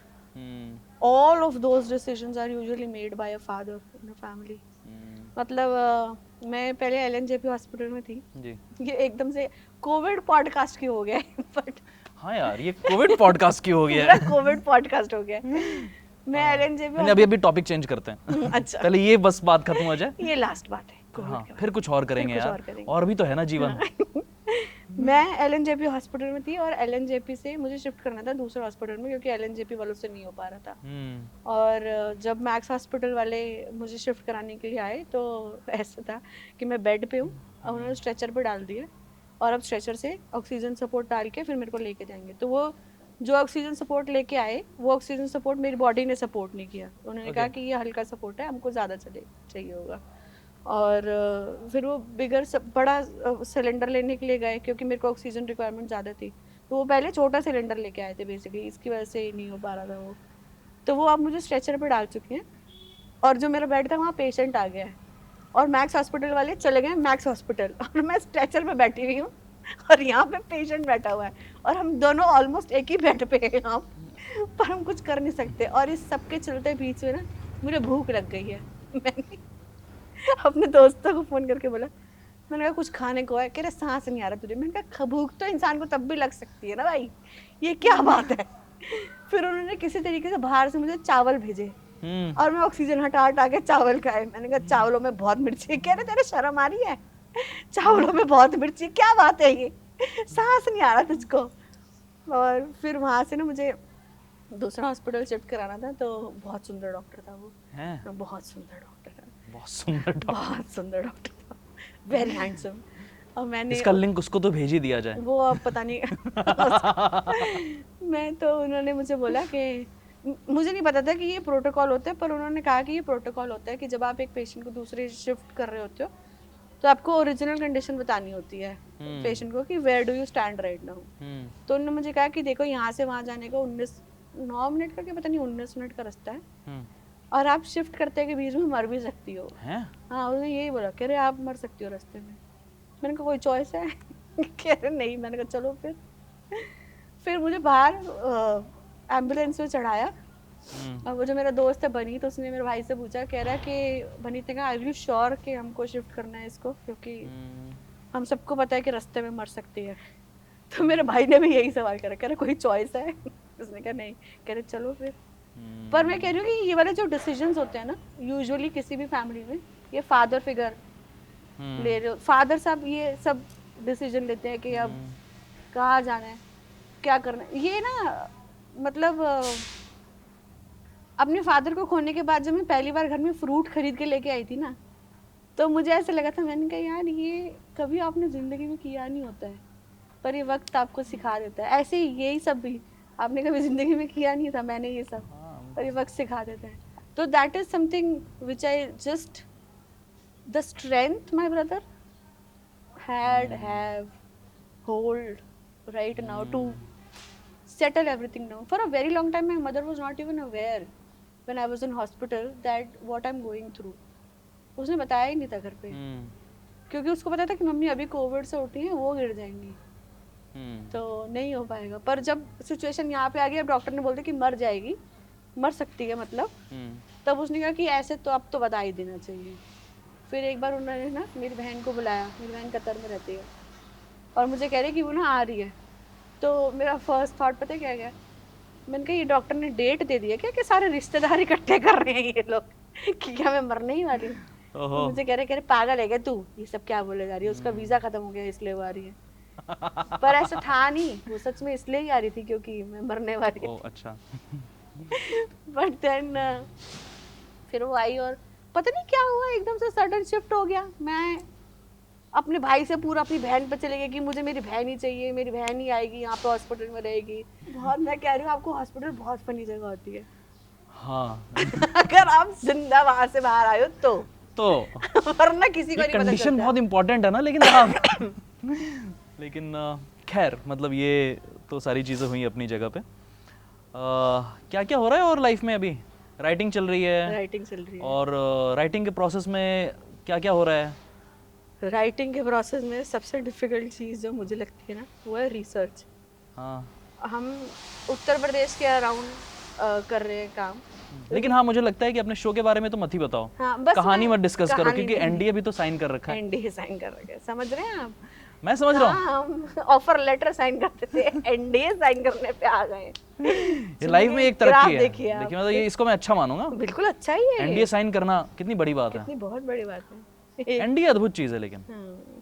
all of those decisions are usually made by a father in a family. मतलब मैं पहले LNJP हॉस्पिटल में थी जी। ये एकदम से कोविड पॉडकास्ट की हो गया है बट हाँ यार, ये कोविड पॉडकास्ट की हो गया है। कोविड पॉडकास्ट हो गया है। मैं LNJP नहीं, अभी टॉपिक चेंज करते हैं। अच्छा, पहले ये बस बात खत्म हो जाए, ये लास्ट बात है कोविड हाँ के फिर कुछ और करेंगे कुछ यार, और करेंगे। और भी तो है ना जीवन। मैं LNJP हॉस्पिटल में थी और LNJP से मुझे शिफ्ट करना था दूसरे हॉस्पिटल में क्योंकि LNJP वालों से नहीं हो पा रहा था। और जब मैक्स हॉस्पिटल वाले मुझे शिफ्ट कराने के लिए आए तो ऐसा था कि मैं बेड पे हूँ और उन्होंने स्ट्रेचर पे डाल दिया और अब स्ट्रेचर से ऑक्सीजन सपोर्ट डाल के फिर मेरे को लेके जाएंगे। तो वो जो ऑक्सीजन सपोर्ट लेके आए वो ऑक्सीजन सपोर्ट मेरी बॉडी ने सपोर्ट नहीं किया। उन्होंने कहा कि ये हल्का सपोर्ट है, हमको ज़्यादा चाहिए होगा। और फिर वो बड़ा सिलेंडर लेने के लिए गए क्योंकि मेरे को ऑक्सीजन रिक्वायरमेंट ज़्यादा थी। तो वो पहले छोटा सिलेंडर लेके आए थे बेसिकली, इसकी वजह से ही नहीं हो पा रहा था वो। तो वो अब मुझे स्ट्रेचर पे डाल चुके हैं और जो मेरा बेड था वहाँ पेशेंट आ गया है और मैक्स हॉस्पिटल वाले चले गए मैक्स हॉस्पिटल और मैं स्ट्रेचर पे बैठी हुई हूँ और यहाँ पे पेशेंट बैठा हुआ है और हम दोनों ऑलमोस्ट एक ही बेड पे हैं यहाँ, पर हम कुछ कर नहीं सकते। और इस सब के चलते बीच में ना मुझे भूख लग गई है। मैंने अपने दोस्तों को फ़ोन करके बोला, मैंने कहा कुछ खाने को है, कह रहे सांस नहीं आ रहा तुझे। मैंने कहा भूख तो इंसान को तब भी लग सकती है ना भाई, ये क्या बात है। फिर उन्होंने किसी तरीके से बाहर से मुझे चावल भेजे और मैं ऑक्सीजन हटा हटा के चावल खाए। मैंने कहा चावलों में बहुत मिर्ची, कह रहे तेरे शर्म आ रही है, चावलों में बहुत मिर्ची क्या बात है, ये सांस नहीं आ रहा तुझको। और फिर वहाँ से ना मुझे दूसरा हॉस्पिटल शिफ्ट कराना था तो बहुत सुंदर डॉक्टर था वो, बहुत सुंदर डॉक्टर था, बहुत सुंदर डॉक्टर था, वेरी हैंडसम। और मैंने इसका लिंक उसको तो भेज ही दिया जाए, वो अब पता नहीं मैं तो उन्होंने मुझे बोला कि मुझे नहीं पता था कि ये प्रोटोकॉल होता है, पर उन्होंने कहा कि ये प्रोटोकॉल होता है कि जब आप एक पेशेंट को दूसरे शिफ्ट कर रहे होते हो तो आपको ओरिजिनल कंडीशन बतानी होती है पेशेंट को कि where do you stand right now. तो उन्होंने मुझे कहा कि देखो यहाँ से वहाँ जाने का 9 मिनट का, क्या पता नहीं 19 मिनट का रास्ता है और आप शिफ्ट करते के बीच में मर भी सकती हो। हाँ, उन्होंने यही बोला, कह रहे आप मर सकती हो रास्ते में। मैंने कहा कोई चॉइस है? कह रहे नहीं। मैंने कहा चलो फिर मुझे बाहर एम्बुलेंस में चढ़ाया और वो जो मेरा दोस्त है बनी, तो उसने मेरे भाई से पूछा, कह रहा कि बनी ने कहा आर यू श्योर कि हमको शिफ्ट करना है इसको, क्योंकि हम सबको पता है कि रास्ते में मर सकती है। तो मेरे भाई ने भी यही सवाल करा, कह रहा कोई चॉइस है? उसने कहा नहीं। कह रहे चलो फिर। पर मैं कह रही हूँ कि ये वाले जो डिसीजंस होते हैं ना यूजुअली किसी भी फैमिली में, ये फादर फिगर ले रहे हो, फादर साहब ये सब डिसीजन लेते हैं कि अब कहाँ जाना है, क्या करना है। ये ना मतलब अपने फादर को खोने के बाद जब मैं पहली बार घर में फ्रूट खरीद के लेके आई थी ना, तो मुझे ऐसा लगा था, मैंने कहा यार ये कभी आपने ज़िंदगी में किया नहीं होता है, पर ये वक्त आपको सिखा देता है। ऐसे ही यही सब भी आपने कभी ज़िंदगी में किया नहीं था, मैंने ये सब, पर ये वक्त सिखा देता है। तो that is something which I just the strength my brother have hold right now to settle everything now. For a very long time my mother was not even aware when I was in hospital that what I'm going through. उसने बताया ही नहीं था घर पे, क्योंकि उसको पता था कि मम्मी अभी कोविड से उठी हैं, वो गिर जाएंगी तो नहीं हो पाएगा। पर जब सिचुएशन यहाँ पे आ गई, अब डॉक्टर ने बोल दिया कि मर जाएगी, मर सकती है मतलब, तब उसने कहा कि ऐसे तो अब तो बता ही देना चाहिए। फिर एक बार उन्होंने ना मेरी बहन को बुलाया, मेरी बहन कतर में रहती है, और मुझे कह रही कि वो ना आ रही है। तो मेरा फर्स्ट थॉट पता क्या गया, मैंने कहा ये डॉक्टर ने डेट दे दी है क्या कि सारे रिश्तेदार इकट्ठे कर रहे हैं ये लोग कि क्या मैं मरने ही वाली हूँ। तो मुझे कह रहे पागल है क्या तू, ये सब क्या बोले जा रही है, उसका वीज़ा खत्म हो गया इसलिए वो आ रही है। पर ऐसा था नहीं, वो सच में इसलिए ही आ रही थी क्योंकि मैं मरने वाली थी। अच्छा। बट देन फिर वो आई और पता नहीं क्या हुआ, एकदम से सडन शिफ्ट हो गया। मैं अपने भाई से पूरा अपनी बहन पे चले गए कि मुझे मेरी बहन ही चाहिए, मेरी बहन ही आएगी यहाँ पे हॉस्पिटल में रहेगी। बहुत, मैं कह रही हूँ आपको हॉस्पिटल बहुत फनी जगह होती है। हाँ। अगर आप जिंदा वहाँ से बाहर आए हो तो तो वरना किसी को नहीं पता कंडीशन चलता। बहुत इंपॉर्टेंट है ना, लेकिन हाँ लेकिन खैर मतलब ये तो सारी चीज़ें हुई अपनी जगह पे। क्या क्या हो रहा है और लाइफ में अभी? राइटिंग चल रही है राइटिंग चल रही है। और राइटिंग के प्रोसेस में क्या क्या हो रहा है? राइटिंग के प्रोसेस में सबसे डिफिकल्ट चीज़ जो मुझे लगती है ना, वो है रिसर्च। हाँ, हम उत्तर प्रदेश के अराउंड कर रहे हैं काम। लेकिन हाँ मुझे लगता है कि अपने शो के बारे में तो मत ही बताओ। हाँ, बस कहानी मैं- मत डिस्कस करो, कहानी क्योंकि नहीं। एनडीए भी तो साइन कर रखा है। एनडीए साइन कर रखे, समझ रहे हैं आप? मैं समझ रहा हूँ। हाँ, हम ऑफर लेटर साइन करते थे, एनडीए साइन करने पे आ गए। ये लाइफ में एक तरक्की है। देखिए आप। देखिए मतलब ये इसको मैं अच्छा मानूंगा। बिल्कुल अच्छा ही है। एनडीए साइन करना कितनी बड़ी बात है। कितनी बहुत बड़ी बात है। एनडीए अद्भुत चीज़ है, लेकिन हाँ,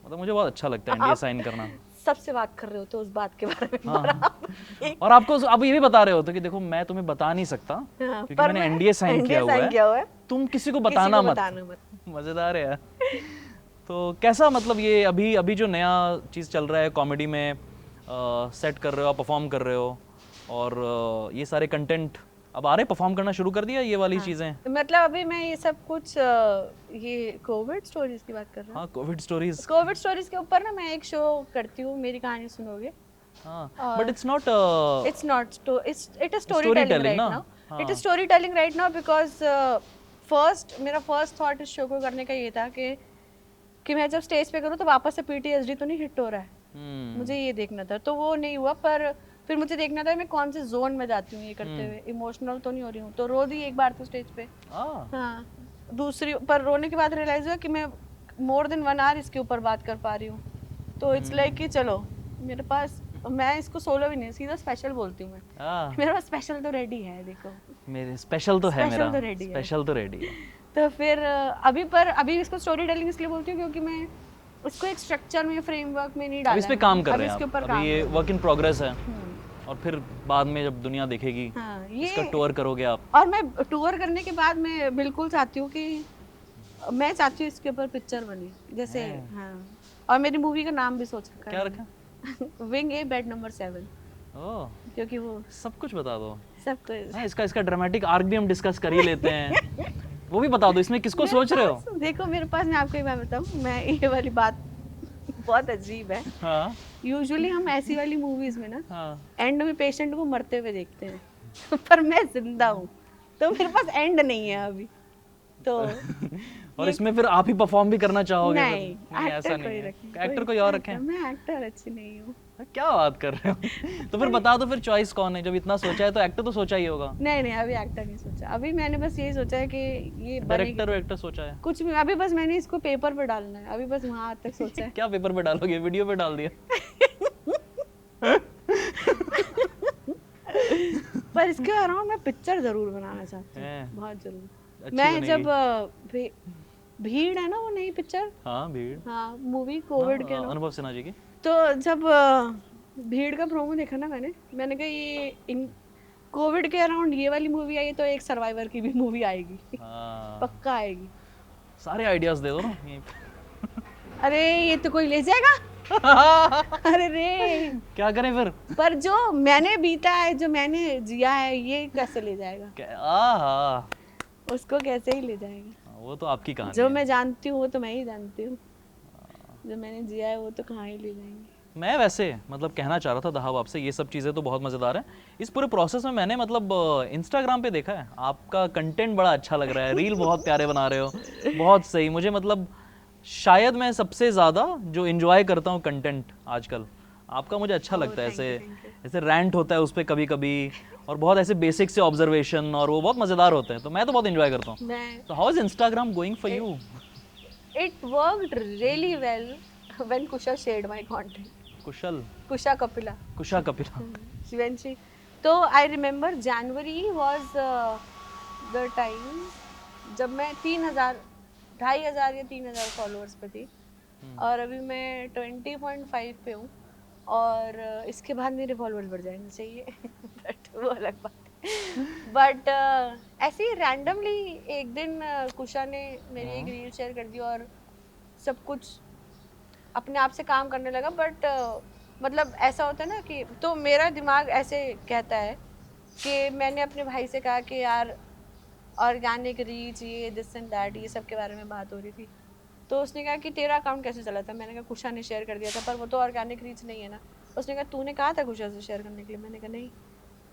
मतलब मुझे बहुत अच्छा लगता है एनडीए साइन करना। सबसे बात कर रहे हो तो उस बात के बारे में। हाँ। और आपको अब ये भी बता रहे हो तो कि देखो मैं तुम्हें बता नहीं सकता हाँ, क्योंकि पर मैंने मैं एनडीए साइन किया हुआ है। तुम किसी को बताना मत। मजेदार है यार। तो कैसा मतलब ये अभी अभी जो नया चीज़ चल रहा है कॉमेडी में, सेट कर रहे हो, परफॉर्म कर रहे हो और ये सारे कंटेंट अब आ रहे, परफॉर्म करना शुरू कर दिया ये वाली चीज़ें? मतलब अभी मैं ये सब कुछ ये कोविड स्टोरीज की बात कर रहा हूँ। हाँ, कोविड स्टोरीज। कोविड स्टोरीज के ऊपर ना मैं एक शो करती हूँ, मेरी कहानी सुनोगे। हाँ, but it's not it's not it is story telling right now. It is story telling right now because मेरा फर्स्ट थॉट इस शो को करने का ये था कि मैं जब स्टेज पे करूँ तो वापस से पीटीएसडी तो नहीं हिट हो रहा है। मुझे ये देखना था, तो वो नहीं हुआ। पर फिर मुझे देखना था मैं कौन से जोन में जाती हूँ ये करते हुए, इमोशनल तो नहीं हो रही हूँ। तो रो दी एक बार तो स्टेज पे। हाँ, दूसरी पर रोने के बाद रियलाइज हुआ कि मैं मोर देन 1 आवर इसके ऊपर बात कर पा रही हूँ। तो इट्स लाइक कि चलो मेरे पास, मैं इसको सोलो भी नहीं सीधा स्पेशल बोलती हूँ मैं। मेरे पास स्पेशल तो रेडी है, देखो मेरे स्पेशल तो है, Special मेरा तो ready है। स्पेशल तो रेडी है। तो फिर अभी इसको स्टोरी टेलिंग इसलिए बोलती हूँ क्योंकि मैं उसको एक स्ट्रक्चर में, फ्रेमवर्क में नहीं डाला अब इस पे है। काम कर अभी रहे हैं इसके आप, ऊपर अभी काम ये कर वर्क इन प्रोग्रेस है हूँ। और फिर बाद में जब दुनिया देखेगी हाँ, इसका ये टूर करोगे आप। और मैं टूर करने के बाद मैं बिल्कुल चाहती हूँ कि मैं चाहती हूँ इसके ऊपर पिक्चर बने जैसे। हाँ, और मेरी मूवी का नाम भी सोच रखा क्या है रखा? विंग ए बेड नंबर 7, ओह, क्योंकि वो सब कुछ बता दो। सबको हाँ, इसका ड्रामेटिक आर्क भी हम डिस्कस कर ही लेते हैं। वो भी बता दो, इसमें किसको सोच रहे हो? देखो मेरे पास, मैं आपको एक बात बताऊँ, मैं ये वाली बात बहुत अजीब है। हाँ यूजुअली हम ऐसी वाली मूवीज में ना हाँ। एंड में पेशेंट को मरते हुए देखते हैं पर मैं जिंदा हूँ, तो मेरे पास एंड नहीं है अभी तो। और इसमें फिर आप ही परफॉर्म भी करना चाहोगे? नहीं, नहीं ऐसा एक्टर नहीं कोई है। रखें, एक्टर कोई और रखें? मैं एक्टर अच्छी नहीं हूँ। क्या बात कर रहे हो? तो फिर बता दो फिर चॉइस कौन है? जब इतना सोचा है तो एक्टर तो सोचा ही होगा। नहीं नहीं, अभी एक्टर नहीं सोचा। अभी मैंने बस यही सोचा है कि ये डायरेक्टर और एक्टर सोचा है? कुछ भी, अभी बस मैंने इसको पेपर पे डालना है, अभी बस वहां तक सोचा है। क्या पेपर पे डालोगे? वीडियो पे डाल दिया? पर इसके अलावा मैं पिक्चर जरूर बनाना चाहती हूँ, बहुत जरूर। अच्छी मैं बनेगी। जब भीड़ है ना, वो नई पिक्चर, हाँ भीड़, हाँ मूवी कोविड के ना, अनुभव सिन्हा जी की। तो जब भीड़ का प्रोमो देखा ना मैंने कहा ये इन कोविड के अराउंड ये वाली मूवी आई तो एक सर्वाइवर की भी मूवी आएगी, हाँ, पक्का आएगी। सारे आइडियाज दे दो ना यहीं अरे ये तो कोई ले जाएगा। अरे रे, क्या करें फिर? पर जो मैंने बीता है, जो मैंने जिया है, ये कैसे ले जाएगा? आहा, उसको कैसे ही ले जाएगा? वो तो आपकी कहानी जो है। मैं जानती हूँ वो तो मैं ही जानती हूँ, जो मैंने जिया है वो तो कहाँ ही ले जाएंगे। मैं वैसे मतलब कहना चाह रहा था दहाब आपसे, ये सब चीज़ें तो बहुत मज़ेदार है। इस पूरे प्रोसेस में मैंने मतलब इंस्टाग्राम पे देखा है आपका कंटेंट बड़ा अच्छा लग रहा है, रील बहुत प्यारे बना रहे हो, बहुत सही। मुझे मतलब शायद मैं सबसे ज़्यादा जो इन्जॉय करता हूँ कंटेंट आजकल आपका, मुझे अच्छा लगता है। ऐसे रैंट होता है उस पर कभी कभी, और बहुत ऐसे बेसिक से ऑब्जर्वेशन, और वो बहुत मज़ेदार होते हैं, तो मैं तो बहुत इन्जॉय करता हूँ। तो how is Instagram going for you? It worked really well when Kusha shared my content. Kusha Kapila. When she, तो I remember January was the time जब मैं 2,500 या 3,000 फॉलोअर्स पे थी, और अभी मैं 20.5 पे हूँ, और इसके बाद मेरे फॉलोअर्स बढ़ जाने चाहिए बट वो अलग बात है। बट ऐसे ही रैंडमली एक दिन कुशा ने मेरी एक रील शेयर कर दी और सब कुछ अपने आप से काम करने लगा। बट मतलब ऐसा होता है ना कि, तो मेरा दिमाग ऐसे कहता है कि मैंने अपने भाई से कहा कि यार ऑर्गेनिक रीच, ये दिस एंड दैट, ये सब के बारे में बात हो रही थी। तो उसने कहा कि तेरा अकाउंट कैसे चला था? मैंने कहा कुशा ने शेयर कर दिया था, पर वो तो ऑर्गेनिक रीच नहीं है ना। उसने कहा तूने कहा था कुशा से शेयर करने के लिए? मैंने कहा नहीं।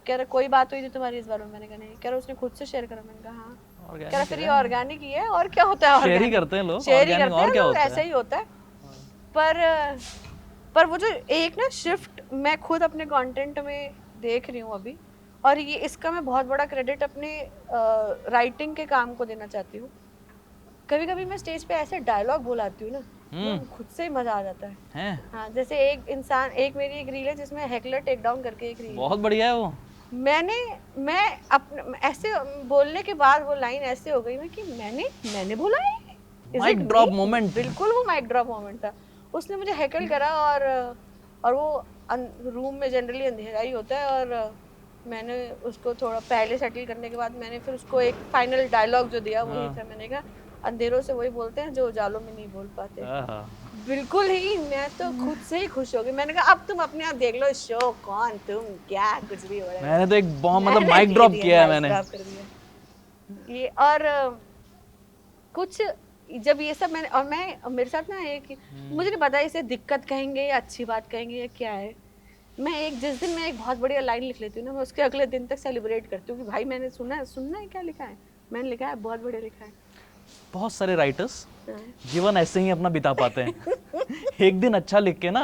कह रहा कोई बात हुई थी तुम्हारी इस बारे में? मैंने कहा नहीं। कह रहा उसने खुद से शेयर करा? मैंने कहा हाँ। कह रहा फिर ये ऑर्गेनिक ही है, और क्या होता है? शेयर ही करते हैं लोग, शेयर ही organic करते और हैं क्या लोग, होता है? ऐसा ही होता है। पर वो जो एक ना शिफ्ट मैं खुद अपने कंटेंट में देख रही हूँ अभी, और ये इसका मैं बहुत बड़ा क्रेडिट अपने राइटिंग के काम को देना चाहती हूँ। कभी कभी मैं स्टेज पे ऐसे डायलॉग बोलाती हूँ ना, तो खुद से ही मजा आ जाता है। हाँ, जैसे एक मेरी एक रील है जिसमें हेकलर टेक डाउन करके एक रील, बहुत बढ़िया है वो। मैं अपने ऐसे बोलने के बाद वो लाइन ऐसे हो गई मैं कि मैंने बोला है, माइक ड्रॉप मोमेंट। बिल्कुल वो माइक ड्रॉप मोमेंट था। उसने मुझे हेकल करा, और वो रूम में जनरली अंधेरा ही होता है, और मैंने उसको थोड़ा पहले सेटल करने के बाद मैंने फिर उसको एक फाइनल डायलॉग जो दिया वही था। मैंने कहा अंधेरों से वही बोलते हैं जो उजालों में नहीं बोल पाते। बिल्कुल ही, मैं तो खुद से ही खुश हो गई। मैंने कहा अब तुम अपने आप देख लो, शो कौन तुम क्या कुछ भी हो रहा है। मैंने तो एक बॉम्ब मतलब माइक ड्रॉप किया है मैंने ये। और कुछ जब ये सब मैंने, और मैं मेरे साथ ना एक, मुझे नहीं पता इसे दिक्कत कहेंगे या अच्छी बात कहेंगे या क्या है, जिस दिन मैं एक बहुत बढ़िया लाइन लिख लेती हूँ ना, मैं उसके अगले दिन तक सेलिब्रेट करती हूँ कि भाई मैंने सुनना है क्या लिखा है, मैंने लिखा है बहुत बढ़िया लिखा है। बहुत सारे राइटर्स जीवन ऐसे ही अपना बिता पाते हैं। एक दिन अच्छा लिख के ना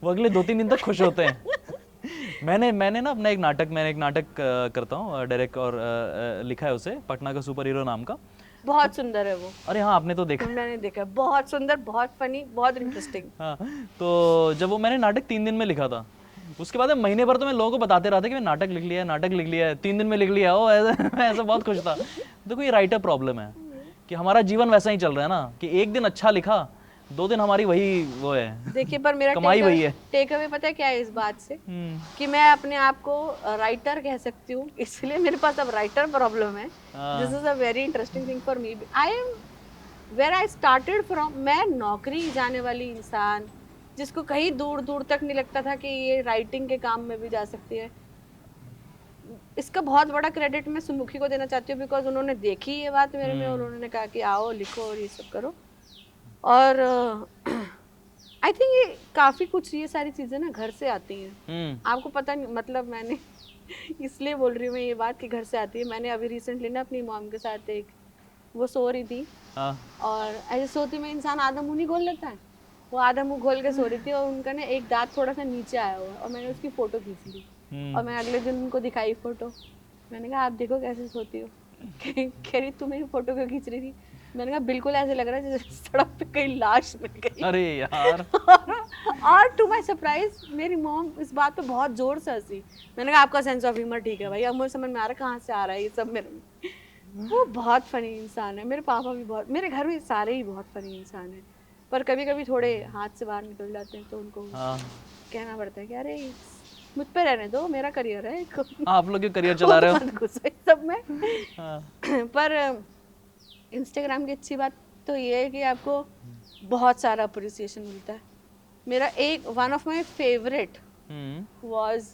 वो अगले 2-3 दिन तक खुश होते हैं। मैंने ना अपना एक नाटक करता हूँ डायरेक्ट, और लिखा है उसे, पटना का सुपर हीरो नाम का। बहुत सुंदर है वो। अरे हाँ, आपने तो देखा? मैंने देखा, बहुत सुंदर, बहुत फनी, बहुत इंटरेस्टिंग। हाँ, तो जब वो मैंने नाटक 3 दिन में लिखा था, उसके बाद महीने भर तो मैं लोगों को बताते रहा था कि मैं नाटक लिख लिया है, 3 दिन में लिख लिया। ओ ऐसा बहुत खुश था। देखो ये राइटर प्रॉब्लम है कि हमारा जीवन वैसा ही चल रहा है ना, कि एक दिन अच्छा लिखा, 2 दिन हमारी वो है। देखिए, पर मेरा कमाई वही है। टेक अवे पता है क्या है इस बात से, कि मैं अपने आप को राइटर कह सकती हूँ, इसलिए मेरे पास अब राइटर प्रॉब्लम है। This is a very interesting thing for me. I am where I started from. मैं नौकरी जाने वाली इंसान, जिसको कहीं दूर दूर तक नहीं लगता था कि ये राइटिंग के काम में भी जा सकती है। इसका बहुत बड़ा क्रेडिट मैं सुमुखी को देना चाहती हूँ, बिकॉज उन्होंने देखी ये बात मेरे में, और उन्होंने कहा कि आओ लिखो और ये सब करो। और आई थिंक ये काफ़ी कुछ ये सारी चीज़ें ना घर से आती हैं। आपको पता नहीं, मतलब मैंने इसलिए बोल रही हूँ मैं ये बात कि घर से आती है। मैंने अभी रिसेंटली ना अपनी मॉम के साथ वो सो रही थी, और ऐसे सोती में इंसान आधा मुंह नहीं खोल लेता है, वो आधा मुंह खोल के सो रही थी, और उनका ना एक दांत थोड़ा सा नीचे आया हुआ, और मैंने उसकी फ़ोटो खींच ली, और मैं अगले दिन उनको दिखाई फ़ोटो। मैंने कहा आप देखो कैसे सोती हो। कह रही तू मेरी फ़ोटो क्यों खींच रही थी? मैंने कहा बिल्कुल ऐसे लग रहा है जैसे सड़क पे कहीं लाश मिल गई। अरे यार। और टू माय सरप्राइज मेरी मॉम इस बात पे बहुत जोर से हंसी। मैंने कहा आपका सेंस ऑफ ह्यूमर ठीक है भाई, अब मुझे समझ में आ रहा है कहाँ से आ रहा है ये सब मेरे में। वो बहुत फनी इंसान है। मेरे पापा भी बहुत, मेरे घर में सारे ही बहुत फनी इंसान हैं, पर कभी कभी थोड़े हाथ से बाहर निकल जाते हैं, तो उनको कहना पड़ता है कि अरे मुझ पे रहने दो, मेरा करियर है। आप लोग करियर चला रहे हो सब में। पर इंस्टाग्राम की अच्छी बात तो ये है कि आपको बहुत सारा अप्रिसिएशन मिलता है। मेरा one of my favourite was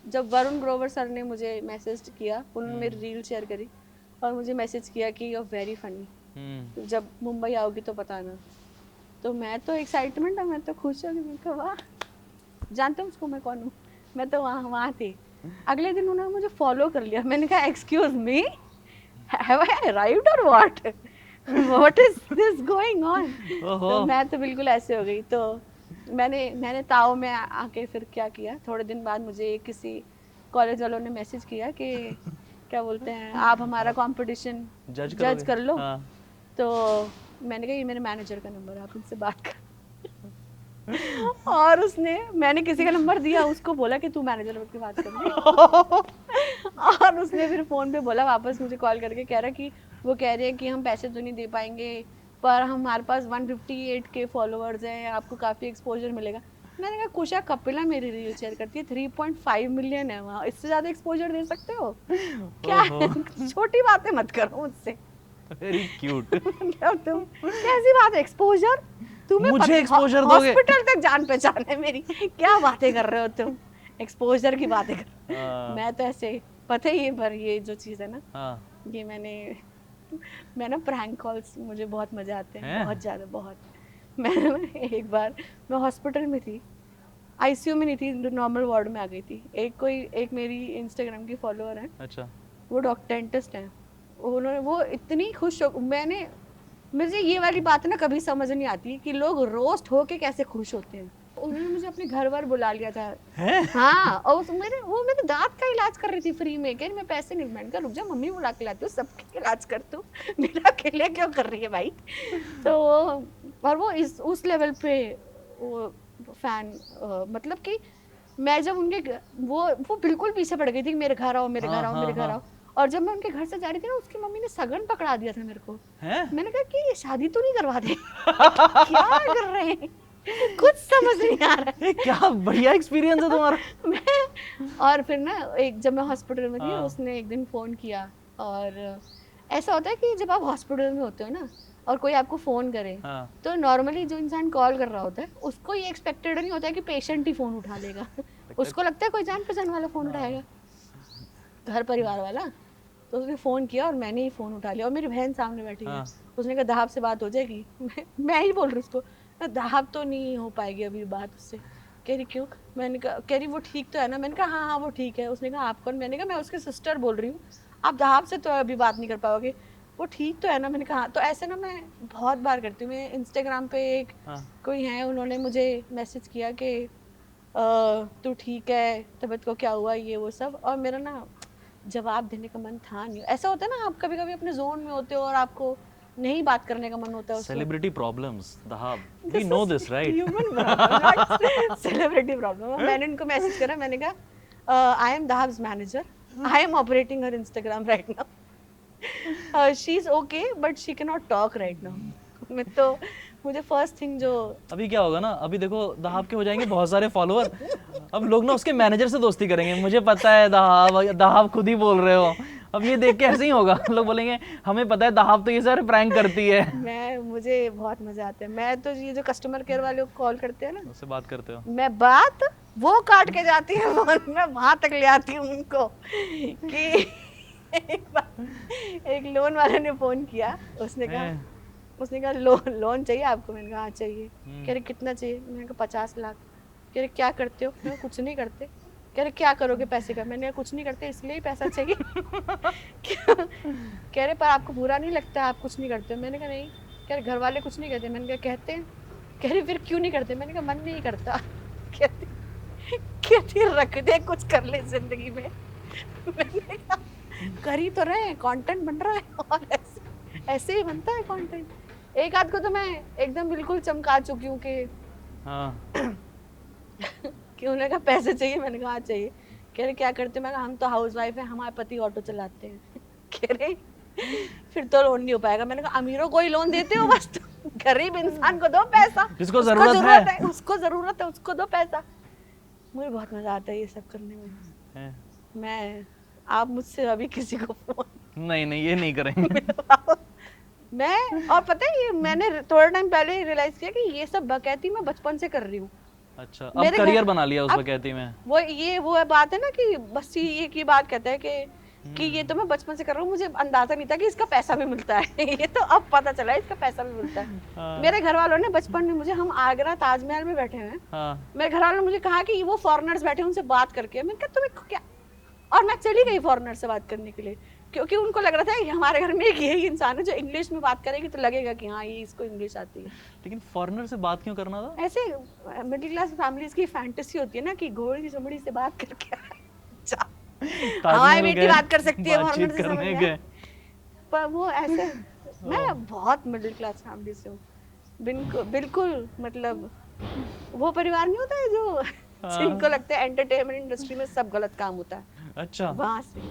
जब वरुण ग्रोवर सर ने मुझे मैसेज किया, उन्होंने मेरी रील शेयर करी और मुझे मैसेज किया कि यू आर वेरी फनी, जब मुंबई आओगी तो बताना। तो मैं तो एक्साइटमेंट है, मैं तो खुश हो गई। वाह, जानते हो उसको मैं कौन हूँ? मैं तो वहाँ थी। अगले दिन उन्होंने मुझे फॉलो कर लिया। मैंने कहा excuse me, have I arrived or what? What is this going on? तो मैं तो बिल्कुल ऐसे हो गई। तो मैंने ताओ में आके फिर क्या किया, थोड़े दिन बाद मुझे किसी कॉलेज वालों ने मैसेज किया कि क्या बोलते हैं, आप हमारा कंपटीशन जज कर लो। तो मैंने कहा ये मेरे मैनेजर का नंबर है, आप उनसे बात कर। और मैंने किसी का नंबर दिया, उसको बोला कि तू मैनेजर की बात कर ले। और उसने फिर फोन पे बोला वापस मुझे कॉल करके, कह रहा कि वो कह रहे हैं कि हम पैसे तो नहीं दे पाएंगे, पर हमारे पास 158K फॉलोअर्स हैं, आपको काफ़ी एक्सपोजर मिलेगा। मैंने कहा कुशा कपिला मेरी रील शेयर करती है, 3.5 मिलियन है वहाँ, इससे ज़्यादा एक्सपोजर दे सकते हो क्या? छोटी बातें मत करो मुझसे। Very cute. तुम कैसी बात है एक्सपोजर? तुम्हें मुझे एक्सपोजर दोगे? हॉस्पिटल तक जान पहचान है मेरी, क्या बातें कर रहे हो तुम? एक्सपोजर की बातें कर। मैं तो ऐसे पता ही है, पर ये जो चीज़ है ना, ये मैं ना प्रैंक कॉल्स मुझे बहुत मज़ा आते हैं, बहुत ज़्यादा, बहुत। एक बार मैं हॉस्पिटल में थी, आईसीयू में नहीं थी, नॉर्मल वार्ड में आ गई थी। एक मेरी इंस्टाग्राम की फॉलोअर है, अच्छा, वो डेंटिस्ट हैं, वो इतनी खुश हो, मुझे ये वाली बात ना कभी समझ नहीं आती कि लोग रोस्ट होके कैसे खुश होते हैं। उन्होंने मुझे अपने घर वर बुला लिया था। हाँ, और वो मेरे दांत का इलाज कर रही थी फ्री में। कह रही मैं पैसे नहीं, मैंने कहा रुक जा, मम्मी बुला के लाती हूँ, सबके इलाज कर तू, मेरा अकेले क्यों कर रही है भाई। तो और वो उस लेवल पे वो फैन, मतलब कि मैं जब उनके वो बिल्कुल पीछे पड़ गई थी, मेरे घर आओ, मेरे घर आओ, मेरे घर आओ। और जब मैं उनके घर से जा रही थी ना, उसकी मम्मी ने सगन पकड़ा दिया था मेरे को। मैंने कहा कि ये शादी तो नहीं करवा दे, क्या कर रहे हैं, कुछ समझ नहीं आ रहा है। क्या बढ़िया एक्सपीरियंस है तुम्हारा। और फिर ना जब मैं हॉस्पिटल में थी, उसने एक दिन फोन किया। और ऐसा होता है कि जब आप हॉस्पिटल में होते हो ना और कोई आपको फोन करे, तो नॉर्मली जो इंसान कॉल कर रहा होता है उसको ये एक्सपेक्टेड नहीं होता है कि पेशेंट ही फोन उठा लेगा। उसको लगता है कोई जान पहचान वाला फोन उठाएगा, घर परिवार वाला। तो उसने फ़ोन किया और मैंने ही फ़ोन उठा लिया, और मेरी बहन सामने बैठी है। उसने कहा दहाब से बात हो जाएगी। मैं ही बोल रही उसको, दहाब तो नहीं हो पाएगी अभी बात उससे। कह रही क्यों? मैंने कहा, कह रही वो ठीक तो है ना? मैंने कहा हाँ हाँ वो ठीक है। उसने कहा आप कौन? मैंने कहा मैं उसकी सिस्टर बोल रही हूँ, आप दहाब से तो अभी बात नहीं कर पाओगे, वो ठीक तो है ना? मैंने कहा हाँ। तो ऐसे ना मैं बहुत बार करती हूँ। मैं इंस्टाग्राम पे एक कोई है, उन्होंने मुझे मैसेज किया कि तू ठीक है, तबीयत को क्या हुआ, ये वो सब। और मेरा ना जवाब देने का मन था नहीं। ऐसा होता है ना, आप कभी कभी अपने जोन में होते हो और आपको नहीं बात करने का मन होता है। Celebrity problems, Dahab, we know this right? Human problem, celebrity problem. मैंने उनको मैसेज करा, मैंने कहा I am Dahab's manager, I am operating her Instagram right now, she is okay but she can not talk right now. मैं तो मुझे first thing जो अभी क्या होगा ना, अभी देखो दहाब के हो जाएंगे बहुत सारे फॉलोअर, अब लोग ना उसके मैनेजर से दोस्ती करेंगे। मुझे पता है दहाब खुद ही बोल रहे हो। अब ये देख के ऐसे ही होगा, लोग बोलेंगे हमें पता है दहाब तो ये सारे प्रैंक करती है। मुझे बहुत मजा आता है। मैं तो ये जो कस्टमर केयर वाले कॉल करते हैं ना, उससे बात करते हो, मैं बात वो काट के जाती है फोन, मैं वहां तक ले आती हूँ उनको कि एक लोन वाले ने फोन किया, उसने कहा लोन चाहिए आपको? मैंने कहा हाँ चाहिए। कह रहे कितना चाहिए? मैंने कहा 50 लाख। कह रहे क्या करते हो? मैं कुछ नहीं करते। कह रहे क्या करोगे पैसे का? मैंने कहा कुछ नहीं करते, इसलिए ही पैसा चाहिए। कह रहे पर आपको बुरा नहीं लगता आप कुछ नहीं करते? मैंने कहा नहीं। कह रहे घर वाले कुछ नहीं कहते? मैंने कहा कहते हैं। कह रहे फिर क्यों नहीं करते? मैंने कहा मन नहीं करता। कहती रख दे, कुछ कर ले जिंदगी में। मैंने कहा कर ही तो रहे, कंटेंट बन रहा है, और ऐसे ही बनता है कंटेंट। एक आध को तो मैं एकदम बिल्कुल चमका चुकी हूँ कि कि उन्होंने कहा पैसे चाहिए? मैंने कहा चाहिए। कह रहे क्या करते? मैं कहा हम तो हाउसवाइफ हैं, हमारे पति ऑटो चलाते हैं। कह रहे फिर तो लोन नहीं हो पाएगा। मैंने कहा अमीरों को ही लोन देते हो बस, तो गरीब इंसान को दो पैसा, जिसको जरूरत है उसको जरूरत है, उसको दो पैसा। मुझे बहुत मजा आता है ये सब करने में। मैं आप मुझसे अभी किसी को फोन नहीं ये नहीं करेंगे। मैं और पता है ये मैंने थोड़ा टाइम पहले रियलाइज किया कि ये सब बकैती मैं बचपन से कर रही हूँ। अच्छा, अब करियर बना लिया उस बकैती में। वो बात है ना कि बस ये की बात कहता है कि ये तो मैं बचपन से कर रहा हूँ, मुझे अंदाजा नहीं था कि इसका पैसा भी मिलता है। ये तो अब पता चला इसका पैसा भी मिलता है। मेरे घर वालों ने बचपन में मुझे, हम आगरा ताजमहल में बैठे हैं, मेरे घर वालों ने मुझे कहा कि वो फॉरेनर्स बैठे उनसे बात करके। मैंने कहा तुम्हें क्या, और मैं चली गई फॉरेनर से बात करने के लिए, क्योंकि उनको लग रहा था कि हमारे घर में एक यही इंसान है जो इंग्लिश में बात करेगी तो लगेगा कि हाँ ये इसको इंग्लिश आती है। लेकिन फॉरेनर से बात क्यों करना था? ऐसे मिडिल क्लास फैमिलीज की फैंटेसी होती है ना कि घोड़ी की चमड़ी से बात करके हमारी बेटी बात कर सकती है फॉरेनर से, समझ गए? पर वो ऐसे मैं बहुत मिडिल क्लास फैमिली से हूँ, बिल्कुल मतलब वो परिवार नहीं होता है जो जिनको लगता है एंटरटेनमेंट इंडस्ट्री में सब गलत काम होता है। अच्छा, वहाँ से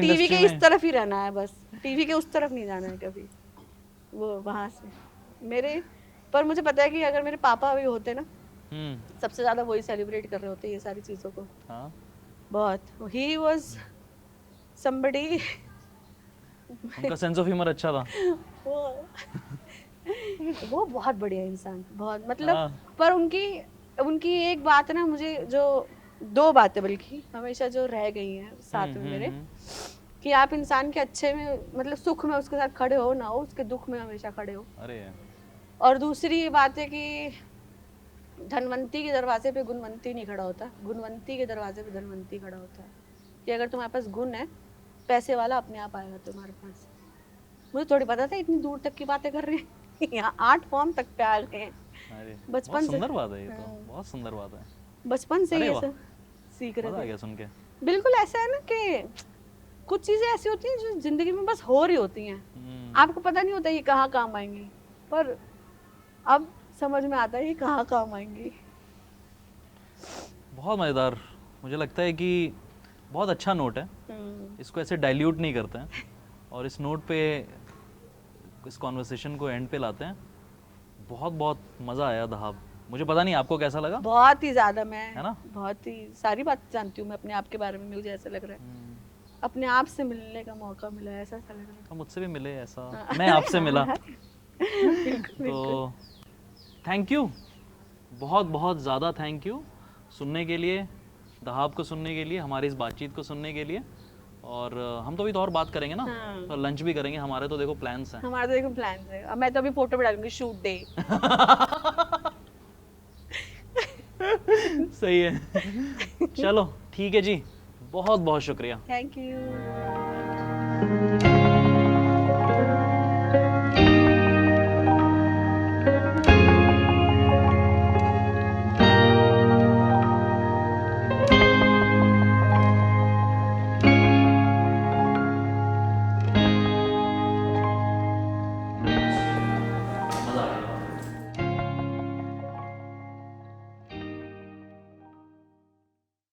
टीवी के इस तरफ ही रहना है बस, टीवी के उस तरफ नहीं जाना है कभी। वो वहाँ से मेरे, पर मुझे पता है कि अगर मेरे पापा भी होते ना, सबसे ज्यादा वही सेलिब्रेट कर रहे होते ये सारी चीजों को। बहुत, ही वाज समबडी, उनका सेंस ऑफ ह्यूमर अच्छा था। वो बहुत बढ़िया इंसान, बहुत मतलब। पर उनकी एक बात ना मुझे, जो दो बातें बल्कि हमेशा जो रह गई हैं साथ में मेरे, कि आप इंसान के अच्छे में मतलब सुख में उसके साथ खड़े हो ना हो, उसके दुख में हमेशा खड़े हो। अरे और दूसरी ये बात है कि धनवंती के दरवाजे पे गुणवंती नहीं खड़ा होता, गुणवंती के दरवाजे पे धनवंती खड़ा होता है। कि अगर तुम्हारे पास गुण है, पैसे वाला अपने आप आएगा तुम्हारे पास। मुझे थोड़ी पता था इतनी दूर तक की बातें कर रहे हैं। यहाँ 8 फॉर्म तक पे आ गए हैं। अरे बचपन बहुत से सुंदर बात है ये तो, बहुत सुंदर बात है। बचपन से अरे ये वाह, सब सीख मजा आ रहे थे। गया सुन के। बिल्कुल ऐसा है ना कि कुछ चीजें ऐसी होती हैं जो जिंदगी में बस हो रही होती हैं, आपको पता नहीं होता ये कहाँ काम आएंगी, पर अब समझ में आता है ये कहाँ काम आएंगी। बहुत मज़ेदार। मुझे लगता है कि बहुत अच्छा नोट है, इसको ऐसे डाइल्यूट नहीं करते हैं और इस नोट पे इस कॉन्वर्सेशन को एंड पे लाते हैं। बहुत बहुत मज़ा आया दहाब। मुझे पता नहीं आपको कैसा लगा। बहुत ही ज्यादा, मैं है ना? बहुत ही सारी बात जानती हूँ मैं अपने आप के बारे में। मुझे ऐसा लग रहा है अपने आप से मिलने का मौका मिला है, ऐसा लग रहा है। तो मुझसे भी मिले ऐसा, मैं आपसे मिला। बिल्कुल, तो थैंक यू, बहुत बहुत ज़्यादा थैंक यू सुनने के लिए, दहाब को सुनने के लिए, हमारी इस बातचीत को सुनने के लिए। और हम तो अभी तो और बात करेंगे ना, तो लंच भी करेंगे। हमारे तो देखो प्लान्स हैं। हमारा तो देखो प्लान है। अब मैं तो अभी फोटो भी डालूंगी शूट डे। सही है। चलो ठीक है जी, बहुत बहुत शुक्रिया। Thank you.